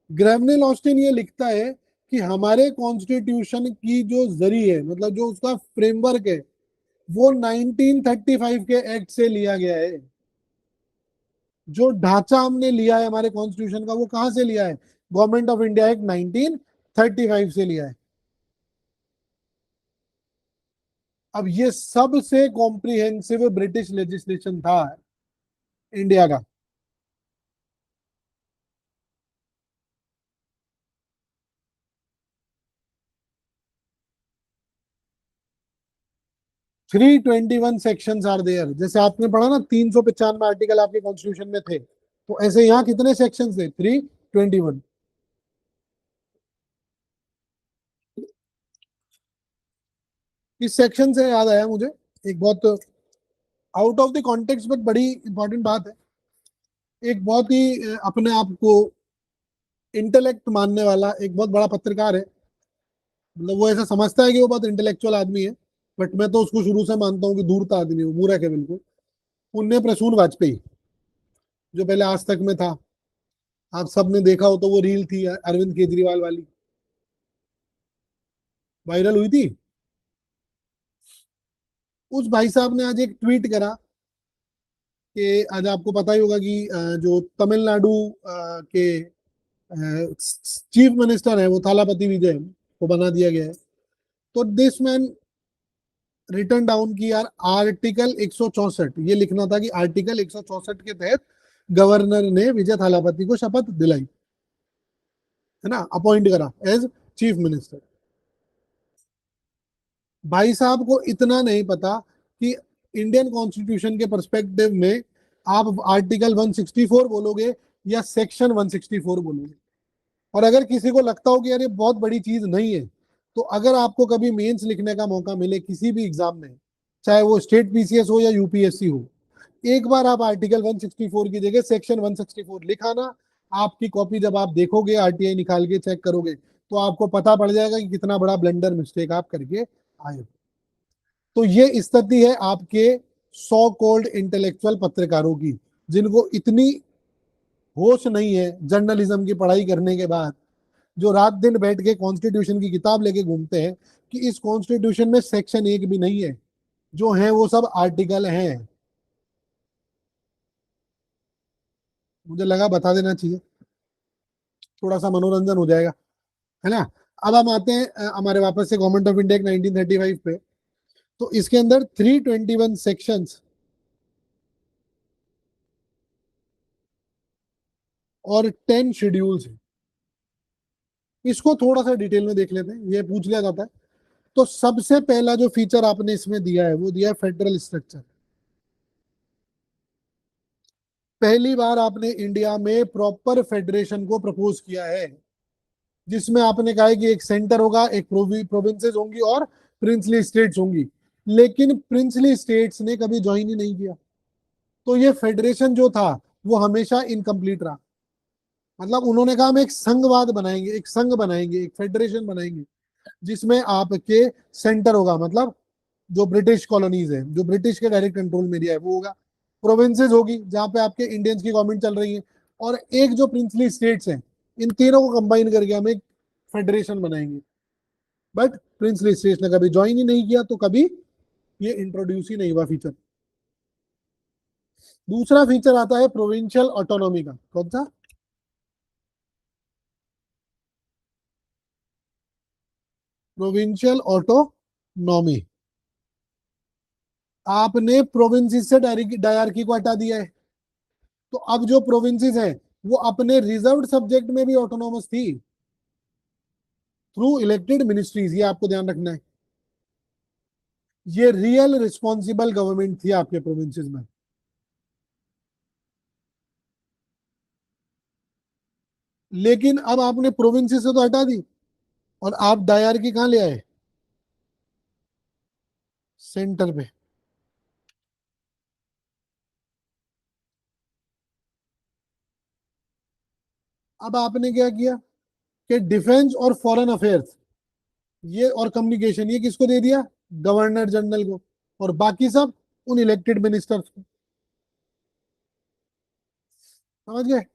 ग्रेवनेल ऑस्टिन ये लिखता है कि हमारे कॉन्स्टिट्यूशन की जो जरी है, मतलब जो उसका फ्रेमवर्क है, वो 1935 के एक्ट से लिया गया है। जो ढांचा हमने लिया है हमारे कॉन्स्टिट्यूशन का वो कहां से लिया है? गवर्नमेंट ऑफ इंडिया एक्ट 1935 से लिया है। अब ये सबसे कॉम्प्रिहेंसिव ब्रिटिश लेजिस्लेशन था इंडिया का। 321 सेक्शंस आर देयर। जैसे आपने पढ़ा ना 395 आर्टिकल आपके कॉन्स्टिट्यूशन में थे, तो ऐसे यहाँ कितने सेक्शंस थे? 321। इस सेक्शन से याद आया मुझे एक बहुत out of the context but बड़ी इंपॉर्टेंट बात है। एक बहुत ही अपने आप को इंटेलेक्ट मानने वाला एक बहुत बड़ा पत्रकार है, मतलब वो ऐसा समझता है कि वो बहुत इंटेलेक्चुअल आदमी है, बट मैं तो उसको शुरू से मानता हूँ कि धूर्त आदमी है, मूर्ख है बिल्कुल। पुण्य प्रसून वाजपेयी, जो पहले आज तक में था, आप सबने देखा हो तो वो रील थी अरविंद केजरीवाल वाली, वायरल हुई थी। उस भाई साहब ने आज एक ट्वीट करा कि आज आपको पता ही होगा कि जो तमिलनाडु के चीफ मिनिस्टर है वो थालापति विजय को बना दिया गया है। तो दिस मैन रिटर्न डाउन की यार आर्टिकल 164, ये लिखना था कि आर्टिकल 164 के तहत गवर्नर ने विजय थालापति को शपथ दिलाई, है ना, अपॉइंट करा एज चीफ मिनिस्टर। भाई साहब को इतना नहीं पता कि इंडियन कॉन्स्टिट्यूशन के परस्पेक्टिव में आप आर्टिकल 164 बोलोगे या सेक्शन 164 बोलोगे। और अगर किसी को लगता हो कि यार ये बहुत बड़ी चीज नहीं है, तो अगर आपको कभी मेंस लिखने का मौका मिले किसी भी एग्जाम में, चाहे वो स्टेट पीसीएस हो या यूपीएससी हो, एक बार आप आर्टिकल 164 की जगह सेक्शन 164 लिखाना। आपकी कॉपी जब आप देखोगे, आरटीआई निकाल के चेक करोगे, तो आपको पता पड़ जाएगा कि कितना बड़ा ब्लंडर मिस्टेक आप करके आए। तो ये स्थिति है आपके सो कॉल्ड इंटेलेक्चुअल पत्रकारों की, जिनको इतनी होश नहीं है जर्नलिज्म की पढ़ाई करने के बाद, जो रात दिन बैठ के कॉन्स्टिट्यूशन की किताब लेके घूमते हैं कि इस कॉन्स्टिट्यूशन में सेक्शन एक भी नहीं है, जो है वो सब आर्टिकल हैं। मुझे लगा बता देना चाहिए, थोड़ा सा मनोरंजन हो जाएगा, है ना। अब हम आते हैं हमारे वापस से गवर्नमेंट ऑफ इंडिया 1935 पे। तो इसके अंदर 321 सेक्शंस और 10 शेड्यूल्स हैं। इसको थोड़ा सा डिटेल में देख लेते हैं, ये पूछ लिया जाता है। तो सबसे पहला जो फीचर आपने इसमें दिया है वो दिया है फेडरल स्ट्रक्चर। पहली बार आपने इंडिया में प्रॉपर फेडरेशन को प्रपोज किया है, जिसमें आपने कहा है कि एक सेंटर होगा, एक प्रोविंसेस होंगी और प्रिंसली स्टेट्स होंगी। लेकिन प्रिंसली स्टेट्स ने कभी ज्वाइन ही नहीं किया, तो ये फेडरेशन जो था वो हमेशा इनकम्प्लीट रहा। मतलब उन्होंने कहा हम एक संघवाद बनाएंगे, एक संघ बनाएंगे, एक फेडरेशन बनाएंगे, जिसमें आपके सेंटर होगा, मतलब जो ब्रिटिश कॉलोनीज है, जो ब्रिटिश के डायरेक्ट कंट्रोल में एरिया है वो होगा। प्रोविंसेस होगी जहां पे आपके इंडियंस की गवर्नमेंट चल रही है, और एक जो प्रिंसली स्टेट्स हैं, इन तीनों को कंबाइन करके हम एक फेडरेशन बनाएंगे। बट प्रिंसली स्टेट्स ने कभी ज्वाइन ही नहीं किया, तो कभी ये इंट्रोड्यूस ही नहीं हुआ फीचर। दूसरा फीचर आता है प्रोविंशियल ऑटोनॉमी का। कौन सा? Provincial autonomy. आपने प्रोविंसेस से डायरकी को हटा दिया है, तो अब जो प्रोविंसेस हैं वो अपने रिजर्व्ड सब्जेक्ट में भी ऑटोनॉमस थी थ्रू इलेक्टेड मिनिस्ट्रीज, ये आपको ध्यान रखना है। ये रियल रिस्पॉन्सिबल गवर्नमेंट थी आपके प्रोविंसेस में। लेकिन अब आपने प्रोविंसेस से तो हटा दी, और आप डायरकी कहां ले आए? सेंटर पे। अब आपने क्या किया कि डिफेंस और फॉरेन अफेयर्स ये और कम्युनिकेशन ये किसको दे दिया? गवर्नर जनरल को, और बाकी सब उन इलेक्टेड मिनिस्टर्स को। समझ गए?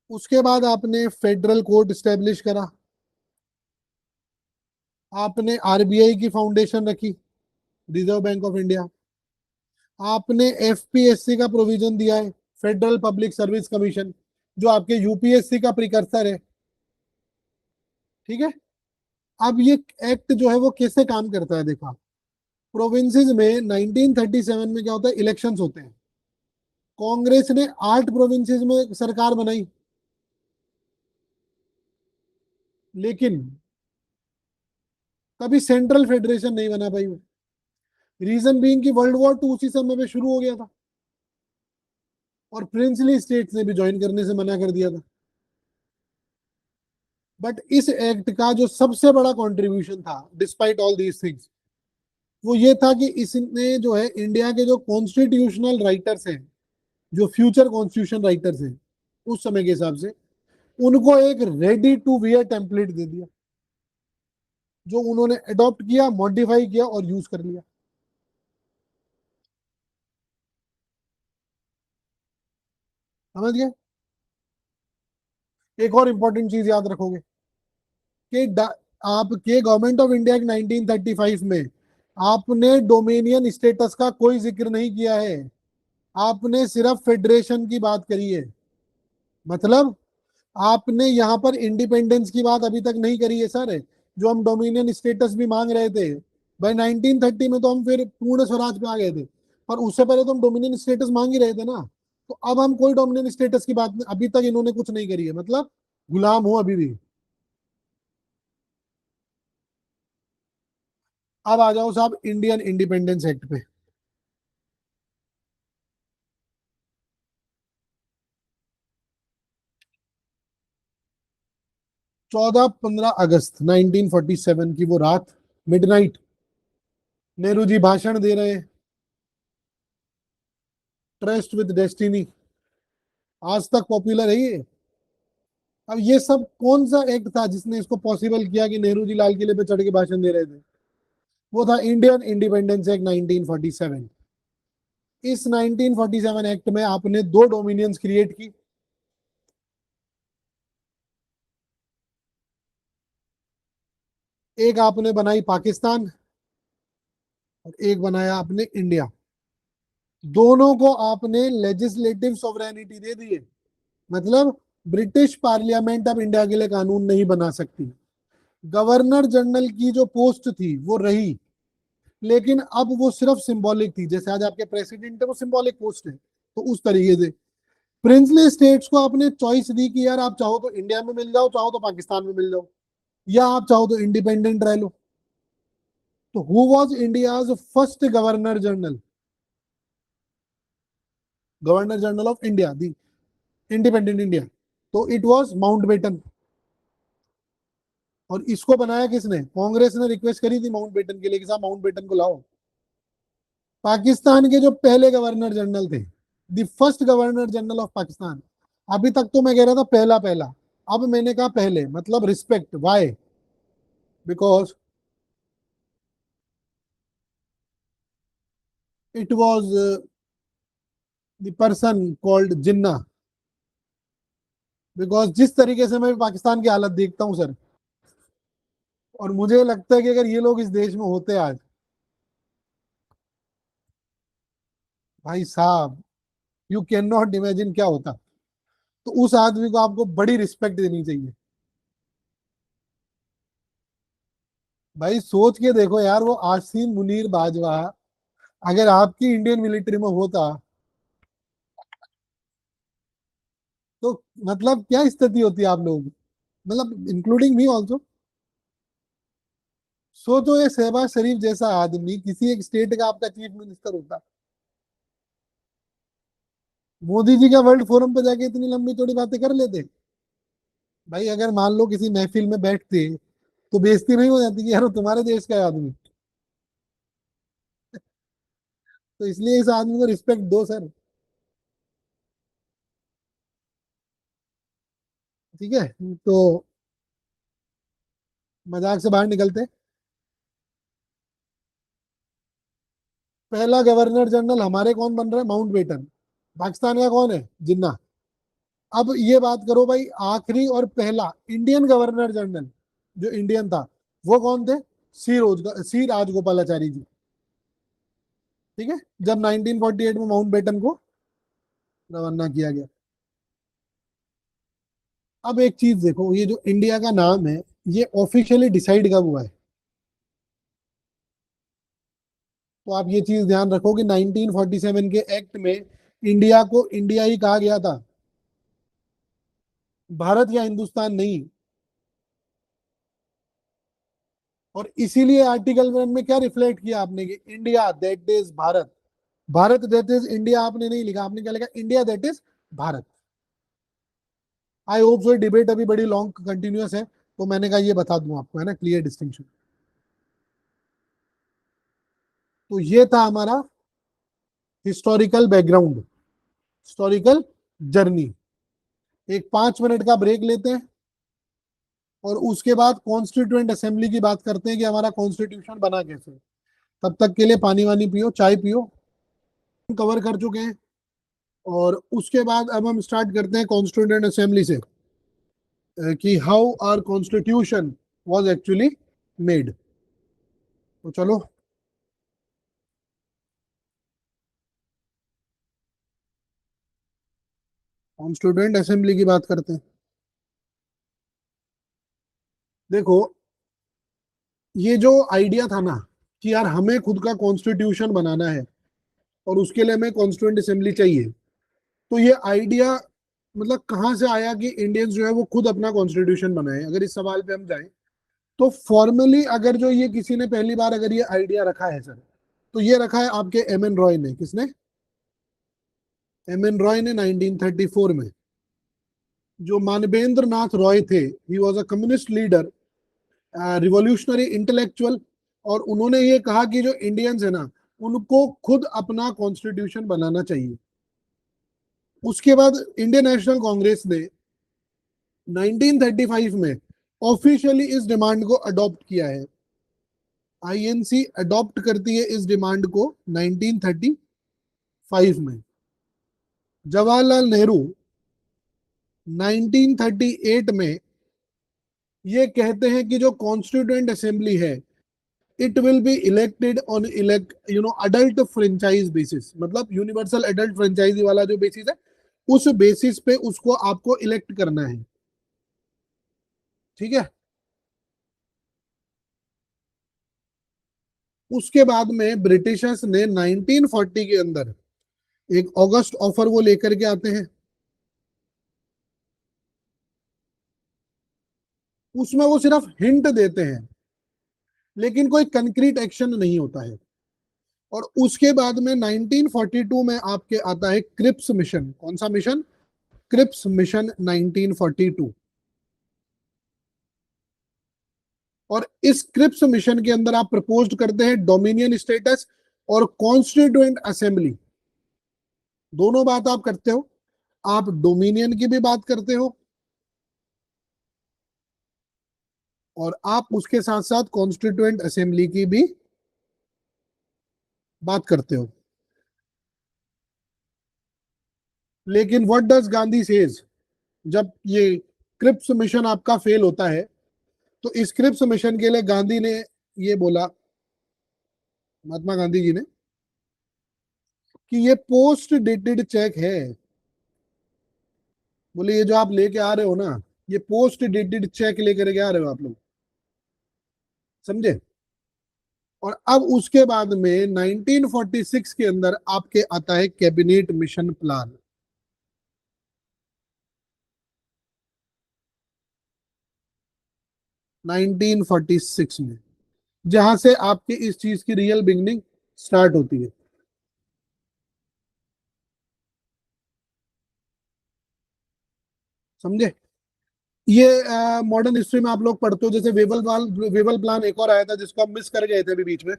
उसके बाद आपने फेडरल कोर्ट स्टेब्लिश करा, आपने आरबीआई की फाउंडेशन रखी, रिजर्व बैंक ऑफ इंडिया। आपने एफपीएससी का प्रोविजन दिया है, फेडरल पब्लिक सर्विस कमीशन, जो आपके यूपीएससी का प्रिकर्सर है। ठीक है। अब ये एक्ट जो है वो कैसे काम करता है, देखो। प्रोविंसेस में 1937 में क्या होता है, इलेक्शंस होते हैं। कांग्रेस ने 8 प्रोविंसेस में सरकार बनाई, लेकिन कभी सेंट्रल फेडरेशन नहीं बना पाई वो। रीजन बीइंग कि वर्ल्ड वॉर 2 उसी समय पे शुरू हो गया था और प्रिंसली स्टेट्स ने भी ज्वाइन करने से मना कर दिया था। बट इस एक्ट का जो सबसे बड़ा कंट्रीब्यूशन था डिस्पाइट ऑल दीज थिंग्स, वो ये था कि इसने जो है इंडिया के जो कॉन्स्टिट्यूशनल राइटर्स हैं, जो फ्यूचर कॉन्स्टिट्यूशन राइटर्स हैं उस समय के हिसाब से, उनको एक रेडी टू वियर टेम्पलेट दे दिया, जो उन्होंने अडॉप्ट किया, मॉडिफाई किया और यूज कर लिया। समझ गए? एक और इंपॉर्टेंट चीज याद रखोगे कि आपके गवर्नमेंट ऑफ इंडिया के 1935 में आपने डोमिनियन स्टेटस का कोई जिक्र नहीं किया है, आपने सिर्फ फेडरेशन की बात करी है। मतलब आपने यहाँ पर इंडिपेंडेंस की बात अभी तक नहीं करी है सर, जो हम डोमिनियन स्टेटस भी मांग रहे थे भाई 1930 में, तो हम फिर पूर्ण स्वराज पे आ गए थे, पर उससे पहले तो हम डोमिनियन स्टेटस मांग ही रहे थे ना। तो अब हम कोई डोमिनियन स्टेटस की बात अभी तक इन्होंने कुछ नहीं करी है, मतलब गुलाम हो अभी भी। अब आ जाओ साहब इंडियन इंडिपेंडेंस एक्ट पे। 14-15 अगस्त 1947 की वो रात, मिडनाइट, नेहरू जी भाषण दे रहे हैं, ट्रस्ट विद डेस्टिनी, आज तक पॉपुलर है ये। अब ये सब कौन सा एक्ट था जिसने इसको पॉसिबल किया कि नेहरू जी लाल किले पे चढ़ के भाषण दे रहे थे? वो था इंडियन इंडिपेंडेंस एक्ट 1947। इस 1947 एक्ट में आपने दो डोमिनियंस क्रिएट की। एक आपने बनाई पाकिस्तान और एक बनाया आपने इंडिया। दोनों को आपने लेजिस्लेटिव सॉवरेनिटी दे दी है, मतलब ब्रिटिश पार्लियामेंट अब इंडिया के लिए कानून नहीं बना सकती। गवर्नर जनरल की जो पोस्ट थी वो रही, लेकिन अब वो सिर्फ सिंबॉलिक थी, जैसे आज आपके प्रेसिडेंट है वो सिंबॉलिक पोस्ट है, तो उस तरीके से प्रिंसली स्टेट्स को आपने चॉइस दी कि यार आप चाहो तो इंडिया में मिल जाओ, चाहो तो पाकिस्तान में मिल जाओ, या आप चाहो तो इंडिपेंडेंट रह लो। तो who was India's first governor general? Governor general of India, the independent India, तो इट वाज माउंटबेटन। और इसको बनाया किसने? कांग्रेस ने रिक्वेस्ट करी थी माउंटबेटन के लिए कि साहब माउंटबेटन को लाओ। पाकिस्तान के जो पहले गवर्नर जनरल थे, the first governor general of Pakistan, अभी तक तो मैं कह रहा था पहला पहला, अब मैंने कहा पहले, मतलब respect, why? Because it was the person called Jinnah. Because जिस तरीके से मैं पाकिस्तान की हालत देखता हूँ सर, और मुझे लगता है कि अगर ये लोग इस देश में होते आज, भाई साहब, यू कैन नॉट इमेजिन क्या होता। तो उस आदमी को आपको बड़ी रिस्पेक्ट देनी चाहिए। भाई सोच के देखो यार, वो आसिम मुनीर बाजवा अगर आपकी इंडियन मिलिट्री में होता, तो मतलब क्या स्थिति होती आप लोगों की, मतलब इंक्लूडिंग मी ऑल्सो। सोचो ये शहबाज शरीफ जैसा आदमी किसी एक स्टेट का आपका चीफ मिनिस्टर होता, मोदी जी का वर्ल्ड फोरम पे जाके इतनी लंबी चौड़ी बातें कर लेते। भाई अगर मान लो किसी महफिल में बैठते तो बेइज्जती नहीं हो जाती कि यार वो तुम्हारे देश का है आदमी? तो इसलिए इस आदमी को रिस्पेक्ट दो सर। ठीक है, तो मजाक से बाहर निकलते। पहला गवर्नर जनरल हमारे कौन बन रहा है? माउंटबेटन। पाकिस्तान का कौन है? जिन्ना। अब ये बात करो भाई, आखिरी और पहला इंडियन गवर्नर जनरल जो इंडियन था, वो कौन थे? सी राजगोपालाचारी जी। ठीक है, जब 1948 में माउंटबेटन को रवाना किया गया। अब एक चीज देखो, ये जो इंडिया का नाम है, ये ऑफिशियली डिसाइड कब हुआ है? तो आप ये चीज ध्यान रखो कि 1947 के एक्ट में इंडिया को इंडिया ही कहा गया था, भारत या हिंदुस्तान नहीं। और इसीलिए आर्टिकल 1 में क्या रिफ्लेक्ट किया आपने कि India that is Bharat, Bharat that is India आपने नहीं लिखा, आपने क्या लिखा, India that is Bharat. I hope so debate अभी बड़ी लॉन्ग कंटिन्यूअस है, तो मैंने कहा ये बता दूं आपको, है ना, क्लियर डिस्टिंक्शन। तो ये था हमारा हिस्टोरिकल बैकग्राउंड, हिस्टोरिकल जर्नी। एक 5 मिनट का ब्रेक लेते हैं और उसके बाद कॉन्स्टिट्यूएंट असेंबली की बात करते हैं कि हमारा कॉन्स्टिट्यूशन बना कैसे। तब तक के लिए पानी वानी पियो, चाय पियो। कवर कर चुके हैं और उसके बाद अब हम स्टार्ट करते हैं कॉन्स्टिट्यूएंट असेंबली से, कि how our constitution was actually made. तो चलो कॉन्स्टिट्यूएंट असेंबली की बात करते हैं। देखो, ये जो आइडिया था ना कि यार हमें खुद का कॉन्स्टिट्यूशन बनाना है और उसके लिए हमें कॉन्स्टिट्यूएंट असेंबली चाहिए, तो ये आइडिया मतलब कहाँ से आया कि इंडियंस जो है वो खुद अपना कॉन्स्टिट्यूशन बनाए। अगर इस सवाल पे हम जाएं तो फॉर्मली अगर जो ये किसी ने पहली बार अगर ये आइडिया रखा है सर, तो ये रखा है आपके एम एन रॉय ने। किसने? एम एन रॉय ने 1934 में। जो मानवेंद्र नाथ रॉय थे, he was a communist leader, revolutionary intellectual, और उन्होंने ये कहा कि जो इंडियंस है ना, उनको खुद अपना कॉन्स्टिट्यूशन बनाना चाहिए। उसके बाद इंडियन नेशनल कांग्रेस ने 1935 में ऑफिशियली इस डिमांड को अडॉप्ट किया है। आईएनसी अडॉप्ट करती है इस डिमांड को 1935 में। जवाहरलाल नेहरू 1938 में ये कहते हैं कि जो कॉन्स्टिट्यूएंट असेंबली है, it will be elected on elect adult franchise basis, मतलब यूनिवर्सल एडल्ट फ्रेंचाइजी वाला जो बेसिस है, उस बेसिस पे उसको आपको इलेक्ट करना है। ठीक है। उसके बाद में ब्रिटिशर्स ने 1940 के अंदर एक ऑगस्ट ऑफर वो लेकर के आते हैं। उसमें वो सिर्फ हिंट देते हैं, लेकिन कोई कंक्रीट एक्शन नहीं होता है। और उसके बाद में 1942 में आपके आता है क्रिप्स मिशन। कौन सा मिशन? Cripps mission 1942। और इस क्रिप्स मिशन के अंदर आप प्रपोज करते हैं डोमिनियन स्टेटस और कॉन्स्टिट्यूएंट असेंबली। दोनों बात आप करते हो, आप डोमिनियन की भी बात करते हो और आप उसके साथ साथ कॉन्स्टिट्यूएंट असेंबली की भी बात करते हो। लेकिन व्हाट डज गांधी सेज, जब ये क्रिप्स मिशन आपका फेल होता है, तो इस क्रिप्स मिशन के लिए गांधी ने ये बोला, महात्मा गांधी जी ने, कि ये पोस्ट डेटेड चेक है। बोले ये जो आप लेके आ रहे हो ना, ये पोस्ट डेटेड चेक लेकर के आ रहे हो आप लोग, समझे। और अब उसके बाद में 1946 के अंदर आपके आता है कैबिनेट मिशन प्लान। 1946 में, जहां से आपकी इस चीज की रियल बिगनिंग स्टार्ट होती है। समझे। ये मॉडर्न हिस्ट्री में आप लोग पढ़ते हो, जैसे वेवल प्लान एक और आया था जिसको हम मिस कर गए थे अभी बीच में,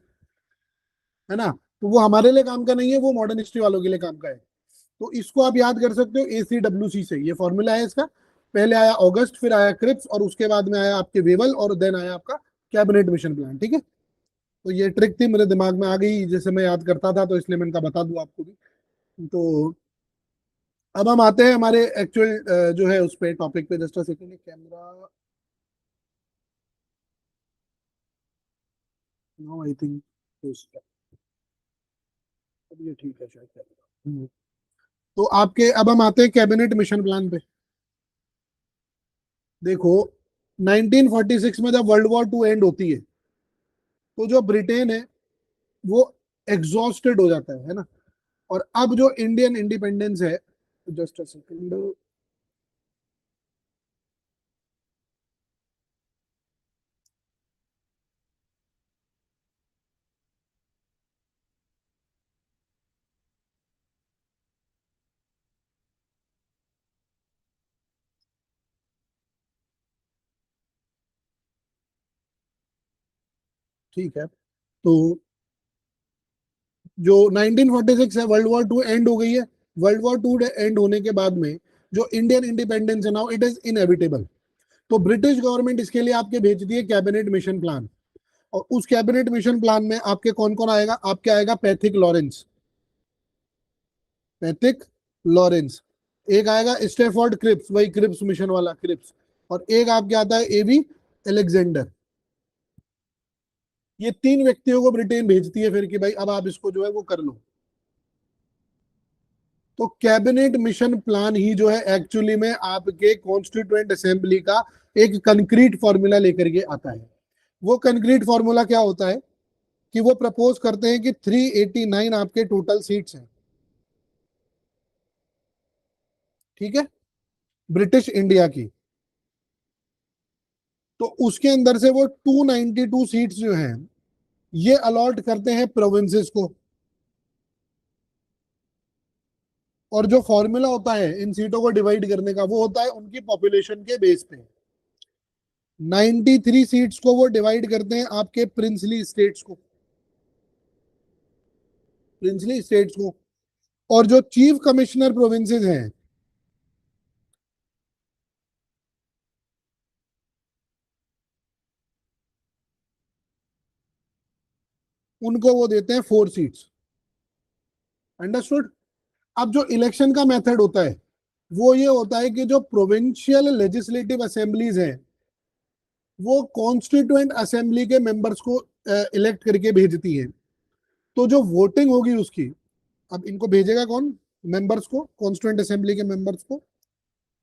है ना। तो वो हमारे लिए काम का नहीं है, वो मॉडर्न हिस्ट्री वालों के लिए काम का है। तो इसको आप याद कर सकते हो ACWC से, ये फॉर्मूला है इसका। पहले आया अगस्त, फिर आया क्रिप्स, और उसके बाद में आया आपके वेवल, और देन आया आपका कैबिनेट मिशन प्लान। ठीक है। तो ये ट्रिक थी, मेरे दिमाग में आ गई जैसे मैं याद करता था, तो इसलिए मैंने कहा बता दूं आपको भी। तो अब हम आते हैं हमारे एक्चुअल जो है उस पे टॉपिक पे। Just a second, camera, now I think अब ये ठीक है शायद। तो आपके अब हम आते हैं कैबिनेट मिशन प्लान पे। देखो, 1946 में जब वर्ल्ड वॉर टू एंड होती है, तो जो ब्रिटेन है वो एग्जॉस्टेड हो जाता है ना। और अब जो इंडियन इंडिपेंडेंस है, जस्ट अ सेकंड, ठीक है, तो जो 1946 है, वर्ल्ड वॉर टू एंड हो गई है। वर्ल्ड वॉर टू एंड होने के बाद में जो इंडियन इंडिपेंडेंस है नाउ इट इज इनएविटेबल। तो ब्रिटिश गवर्नमेंट इसके लिए आपके भेजती है कैबिनेट मिशन प्लान, और उस कैबिनेट मिशन प्लान में आपके कौन कौन आएगा, आपके आएगा पैथिक लॉरेंस, पैथिक लॉरेंस, एक आएगा स्टेफोर्ड क्रिप्स, वही क्रिप्स मिशन वाला क्रिप्स, और एक आपके आता है एवी एलेक्जेंडर। ये तीन व्यक्तियों को ब्रिटेन भेजती है फिर कि भाई अब आप इसको जो है वो कर लो। तो कैबिनेट मिशन प्लान ही जो है एक्चुअली में आपके कॉन्स्टिट्यूएंट असेंबली का एक कंक्रीट फॉर्मूला लेकर के आता है। वो कंक्रीट फॉर्मूला क्या होता है कि वो प्रपोज करते हैं कि 389 आपके टोटल सीट्स हैं, ठीक है, ब्रिटिश इंडिया की। तो उसके अंदर से वो 292 सीट्स जो हैं ये अलॉट करते हैं प्रोविंसेस को, और जो फॉर्मूला होता है इन सीटों को डिवाइड करने का वो होता है उनकी पॉपुलेशन के बेस पे। 93 सीट्स को वो डिवाइड करते हैं आपके प्रिंसली स्टेट्स को, प्रिंसली स्टेट्स को। और जो चीफ कमिश्नर प्रोविंसेस हैं उनको वो देते हैं 4 सीट्स। अंडरस्टूड। अब जो इलेक्शन का मेथड होता है वो ये होता है कि जो प्रोविंशियल लेजिस्लेटिव असेंबलीज हैं वो कॉन्स्टिट्यूएंट असेंबली के मेंबर्स को इलेक्ट करके भेजती है। तो जो वोटिंग होगी उसकी, अब इनको भेजेगा कौन, मेंबर्स को, कॉन्स्टिट्यूएंट असेंबली के मेंबर्स को,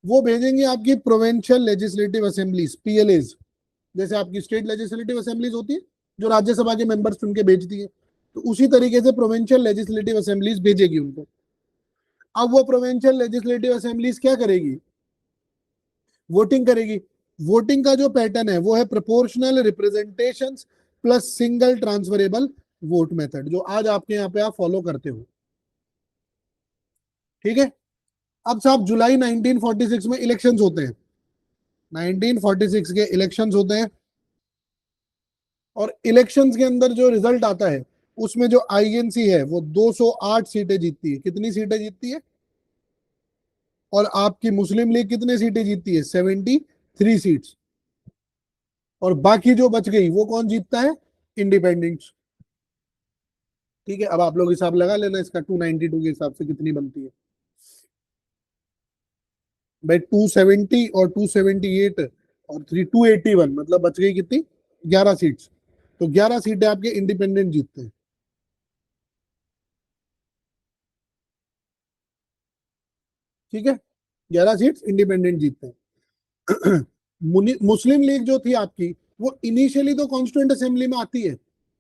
वो भेजेंगे आपकी प्रोविंशियल लेजिस्लेटिव असेंबलीज, पीएलएज। जैसे आपकी स्टेट लेजिस्लेटिव असेंबलीज होती है जो राज्यसभा के मेंबर्स चुन के भेजती है, तो उसी तरीके से प्रोविंशियल लेजिस्लेटिव असेंबलीज भेजेगी उनको। अब वो प्रोविंशियल लेजिस्लेटिव असेंबलीज क्या करेगी, वोटिंग करेगी। वोटिंग का जो पैटर्न है वो है proportional representation plus single transferable vote method, जो आज आपके यहाँ पे आप फॉलो करते हो, ठीक है। अब साहब जुलाई 1946 में इलेक्शंस होते हैं, 1946 के इलेक्शंस होते हैं, और इलेक्शंस के अंदर जो रिजल्ट आता है उसमें जो आईएनसी है वो 208 सीटें जीतती है। कितनी सीटें जीतती है? और आपकी मुस्लिम लीग कितने सीटें जीतती है? 73 सीट्स। और बाकी जो बच गई वो कौन जीतता है? इंडिपेंडेंट्स। ठीक है, अब आप लोग हिसाब लगा लेना इसका 292 के हिसाब से कितनी बनती है भाई। 270 और 278 और 281, मतलब बच गई कितनी? 11 सीट्स। तो 11 सीटें आपके इंडिपेंडेंट जीतते हैं, ठीक है, 11 सीट्स इंडिपेंडेंट जीतते हैं। मुस्लिम लीग जो थी आपकी वो इनिशियली तो कॉन्स्टिट्यूंट असेंबली में आती है,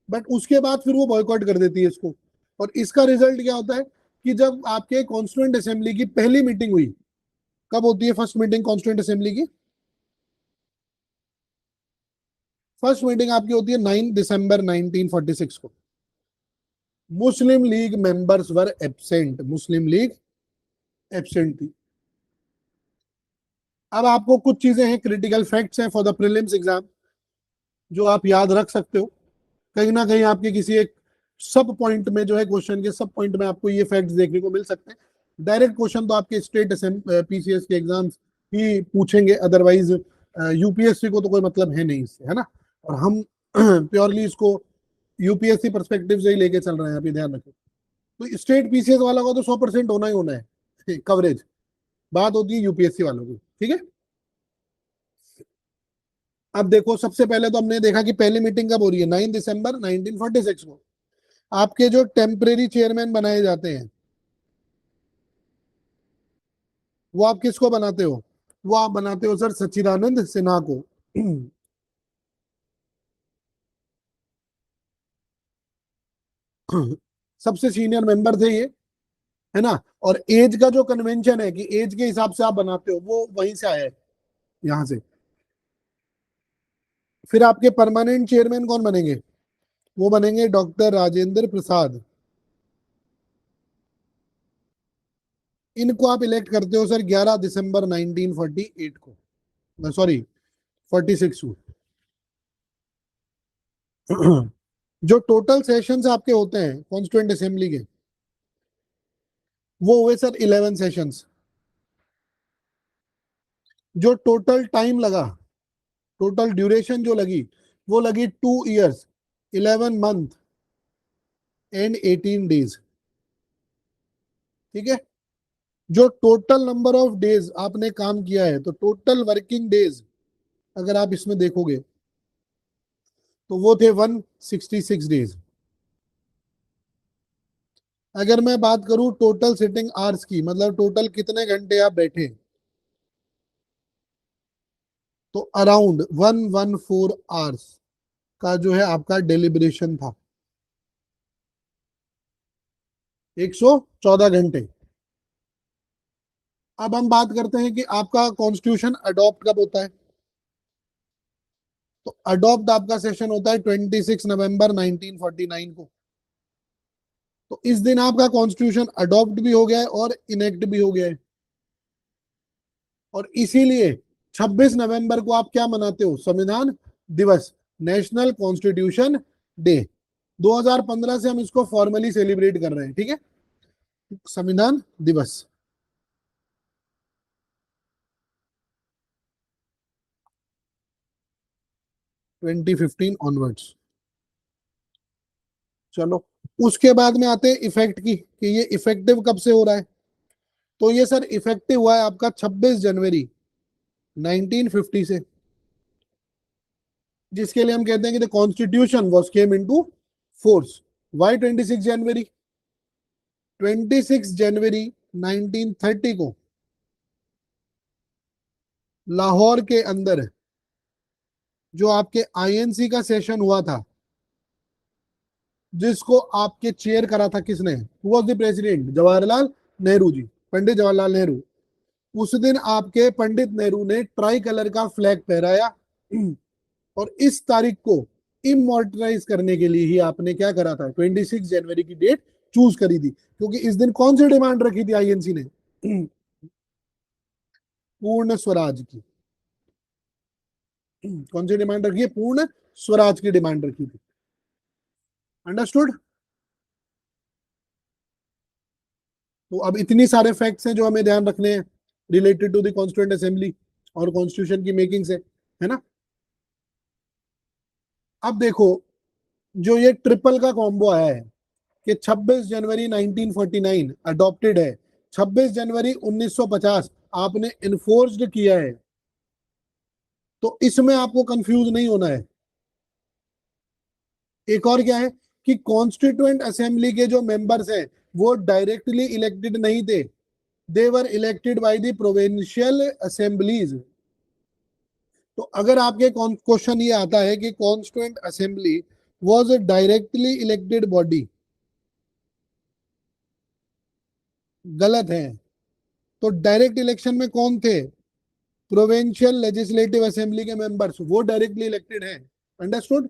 बट उसके बाद फिर वो बॉयकॉट कर देती है इसको। और इसका रिजल्ट क्या होता है कि जब आपके कॉन्स्टिट्यूंट असेंबली की पहली मीटिंग हुई, कब होती है फर्स्ट मीटिंग कॉन्स्टिट्यूंट असेंबली की? फर्स्ट मीटिंग आपकी होती है 9 दिसंबर 1946 को। Muslim League members were absent, Muslim League absent थी। अब आपको कुछ चीजें हैं, क्रिटिकल फैक्ट्स हैं फॉर द प्रीलिम्स एग्जाम जो आप याद रख सकते हो। कहीं ना कहीं आपके किसी एक सब पॉइंट में जो है, क्वेश्चन के सब पॉइंट में आपको ये फैक्ट्स देखने को मिल सकते हैं। डायरेक्ट क्वेश्चन तो आपके स्टेट पीसीएस के एग्जाम्स ही पूछेंगे, अदरवाइज यूपीएससी को तो कोई मतलब है नहीं इससे, है ना। और हम प्योरली इसको यूपीएससी परस्पेक्टिव से ही लेके चल रहे हैं, आप ये ध्यान रखें। तो स्टेट पीसीएस वाला को तो 100% होना ही होना है कवरेज, बात होती है यूपीएससी वालों की, ठीक है। अब देखो, सबसे पहले तो हमने देखा कि पहली मीटिंग कब हो रही है, 9 दिसंबर 1946 को। आपके जो टेम्परेरी चेयरमैन बनाए जाते हैं वो आप किसको बनाते हो? वो आप बनाते हो सर सच्चिदानंद सिन्हा को। सबसे सीनियर मेंबर थे ये, है ना। और एज का जो कन्वेंशन है कि एज के हिसाब से आप बनाते हो वो वहीं से आया है, यहाँ से। फिर आपके परमानेंट चेयरमैन कौन बनेंगे? वो बनेंगे डॉक्टर राजेंद्र प्रसाद। इनको आप इलेक्ट करते हो सर 11 दिसंबर 1948 को, सॉरी 46 को। जो टोटल सेशंस आपके होते हैं कॉन्स्टिट्यूएंट असेंबली के, वो हुए सर 11 सेशंस। जो टोटल टाइम लगा, टोटल ड्यूरेशन जो लगी, वो लगी 2 years, 11 month एंड 18 days। ठीक है। जो टोटल नंबर ऑफ डेज आपने काम किया है, तो टोटल वर्किंग डेज अगर आप इसमें देखोगे तो वो थे 166 days। अगर मैं बात करूं टोटल सिटिंग आवर्स की, मतलब टोटल कितने घंटे आप बैठे, तो अराउंड 114 आवर्स का जो है आपका डेलिब्रेशन था, 114 घंटे। अब हम बात करते हैं कि आपका कॉन्स्टिट्यूशन अडॉप्ट कब होता है। तो अडॉप्ट आपका सेशन होता है 26 नवंबर 1949 को। तो इस दिन आपका कॉन्स्टिट्यूशन अडॉप्ट भी हो गया है और इनेक्ट भी हो गया है। और इसीलिए 26 नवंबर को आप क्या मनाते हो, संविधान दिवस, नेशनल कॉन्स्टिट्यूशन डे। 2015 से हम इसको फॉर्मली सेलिब्रेट कर रहे हैं। ठीक है, संविधान दिवस। 2015 ऑनवर्ड्स। चलो, उसके बाद में आते हैं इफेक्ट की, कि ये इफेक्टिव कब से हो रहा है। तो ये सर इफेक्टिव हुआ है आपका 26 जनवरी 1950 से, जिसके लिए हम कहते हैं कि the constitution was came into force. Why 26 January? 26 जनवरी 1930 को लाहौर के अंदर जो आपके आईएनसी का सेशन हुआ था, जिसको आपके चेयर करा था किसने, who was the president? Jawaharlal Nehru ji, Pandit Jawaharlal Nehru. उस दिन आपके पंडित नेहरू ने ट्राई कलर का फ्लैग फहराया, और इस तारीख को इमोर्टलाइज करने के लिए ही आपने क्या करा था, 26 जनवरी की डेट चूज करी थी। क्योंकि इस दिन कौन सी डिमांड रखी थी आईएनसी ने? पूर्ण स्वराज की। कौन सी डिमांड रखी है? पूर्ण स्वराज की डिमांड रखी थी। अंडरस्टूड? तो अब इतनी सारे फैक्ट्स हैं जो हमें ध्यान रखने हैं related to the constituent assembly और कॉन्स्टिट्यूशन की मेकिंग से, है ना। अब देखो, जो ये ट्रिपल का कॉम्बो आया है कि 26 जनवरी 1949 अडॉप्टेड है, 26 जनवरी 1950 आपने इन्फोर्स्ड किया है, तो इसमें आपको कंफ्यूज नहीं होना है। एक और क्या है कि कॉन्स्टिट्यूएंट असेंबली के जो मेंबर्स हैं वो डायरेक्टली इलेक्टेड नहीं थे, they were elected by the provincial assemblies. तो अगर आपके क्वेश्चन ये आता है कि constituent assembly was a directly elected body, गलत है। तो डायरेक्ट इलेक्शन में कौन थे? प्रोविंशियल लेजिस्लेटिव असेंबली के मेंबर्स, वो डायरेक्टली इलेक्टेड हैं। अंडरस्टूड?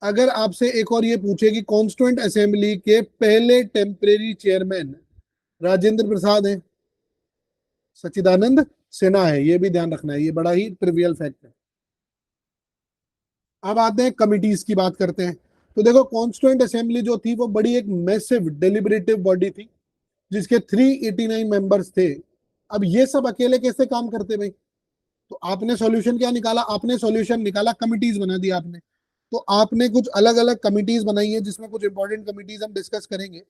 अगर आपसे एक और ये पूछे कि कॉन्स्टिट्यूएंट असेंबली के पहले टेम्परेरी चेयरमैन राजेंद्र प्रसाद हैं, सच्चिदानंद सिन्हा है, ये भी ध्यान रखना है, ये बड़ा ही ट्रिवियल फैक्ट है। अब आते हैं कमिटीज की बात करते हैं। तो देखो, कॉन्स्टिट्यूएंट असेंबली जो थी वो बड़ी एक मैसिव डेलिबरेटिव बॉडी थी, जिसके 389 मेंबर्स थे। अब ये सब अकेले कैसे काम करते भाई? तो आपने सॉल्यूशन क्या निकाला? आपने सॉल्यूशन निकाला, कमिटीज बना दी आपने। तो आपने कुछ अलग अलग कमिटीज बनाई है, जिसमें कुछ इंपॉर्टेंट कमिटीज हम डिस्कस करेंगे।